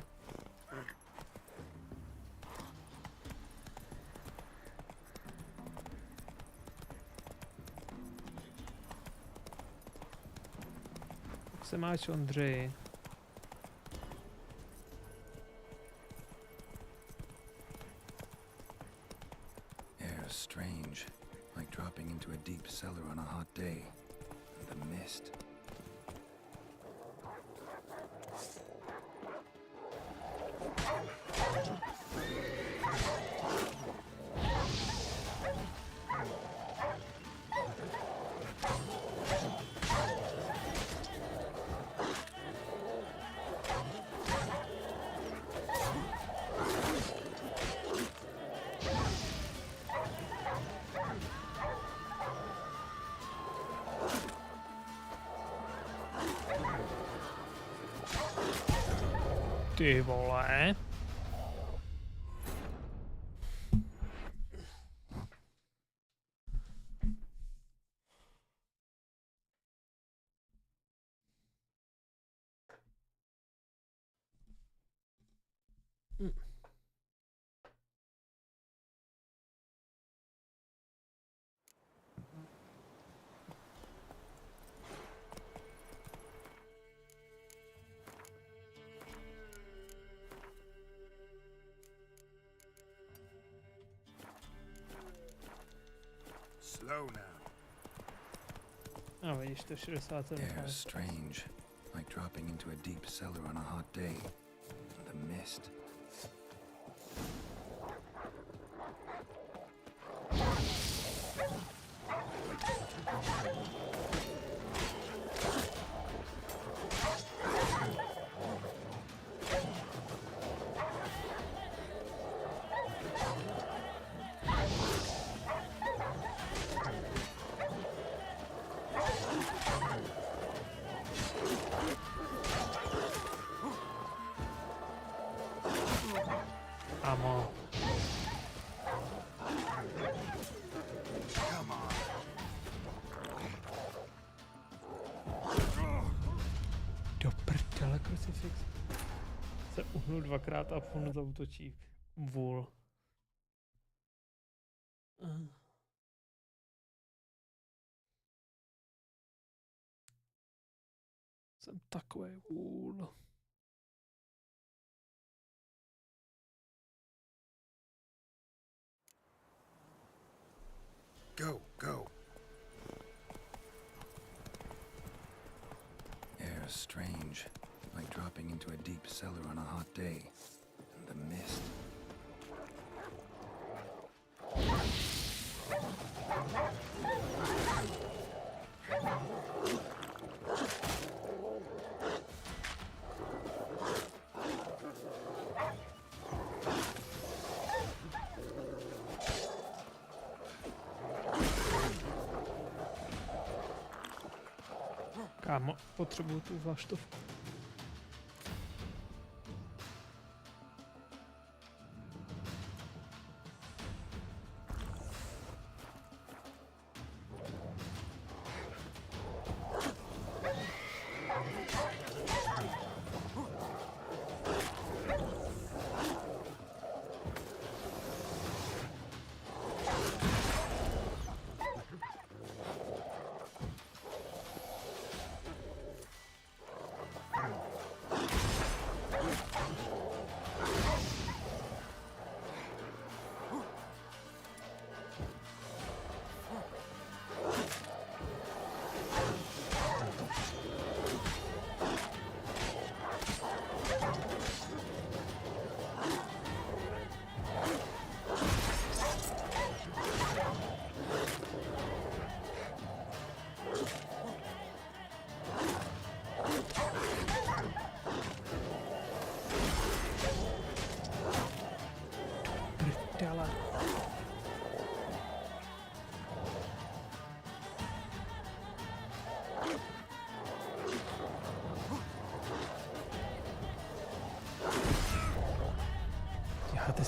A: Jak se máš, Ondřej?
C: Air strange, like dropping into a deep cellar on a hot day. The mist.
A: Ty vole.
C: Slow now.
A: A vidíš, to 67.
C: Air strange, like dropping into a deep cellar on a hot day. The mist.
A: Amo. Do prdele, krucifix. Se uhnul dvakrát a furt zautočí. Vůl. Jsem takovej vůl.
C: Go, go. Air strange, like dropping into a deep cellar on a hot day. The mist.
A: Kámo, potřebuju tu vlaštovku.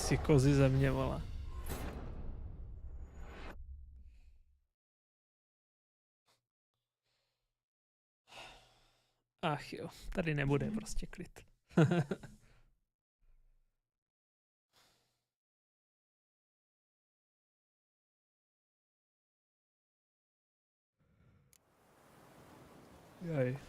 A: Si kozy země, vole. Ach jo, tady nebude prostě klid. Jaj.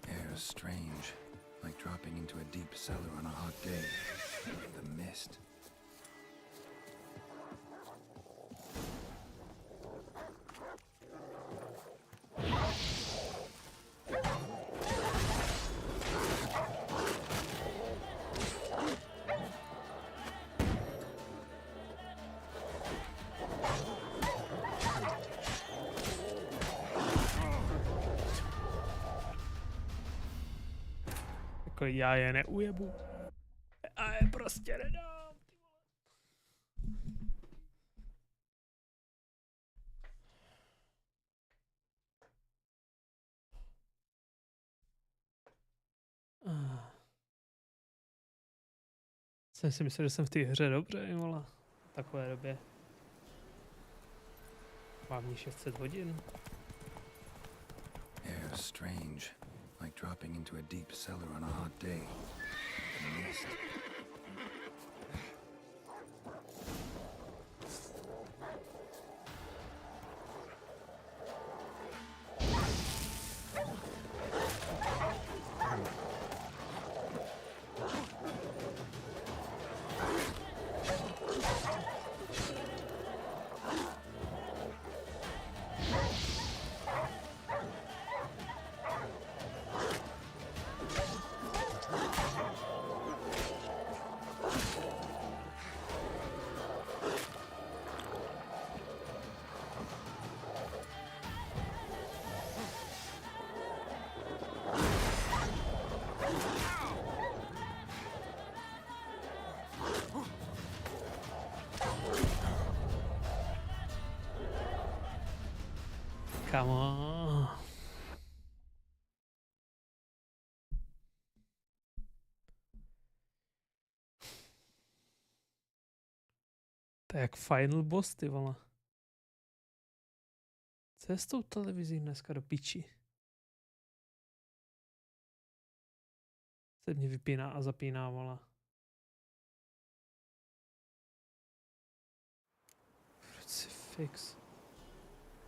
C: Air is strange, like dropping into a deep cellar on a hot day. The mist.
A: Jako já je neujebu. A je prostě nedám. Jsem si myslel, že jsem v té hře dobře, vole. V takové době. Mám ní 600 hodin.
C: Air is strange, like dropping into a deep cellar on a hot day. The mist.
A: Kámo. To je jak final boss, ty vole. Co je s tou televizí dneska do piči? Se mě vypíná a zapíná, vole. Crucifix.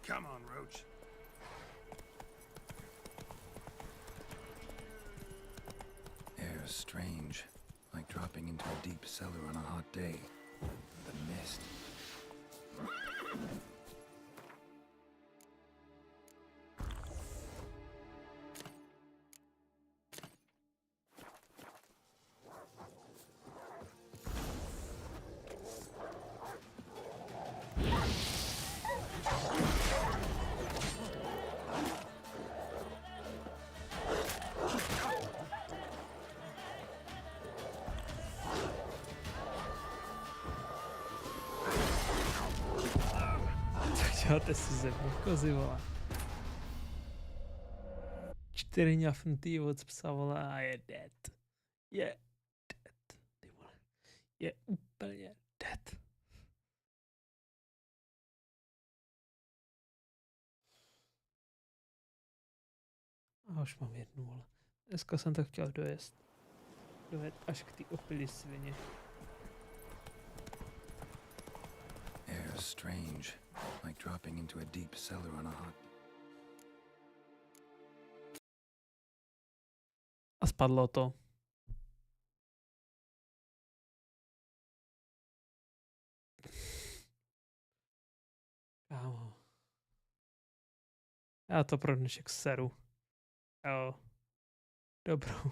I: Come on, Roach.
C: Air is strange, like dropping into a deep cellar on a hot day. The mist.
A: Děláte si ze mě kozy, vole. 4 ňafnutý od psa, vole, a je dead. Je dead, ty vole. Je úplně dead. A už mám jednu, vole. Dneska jsem to chtěl dojést. Dojet až k té opilý svině.
C: Air is strange, like dropping into a deep cellar on a hot.
A: A spadlo to. Kámo. Já to pro dnešek seru. Jo. Dobrou.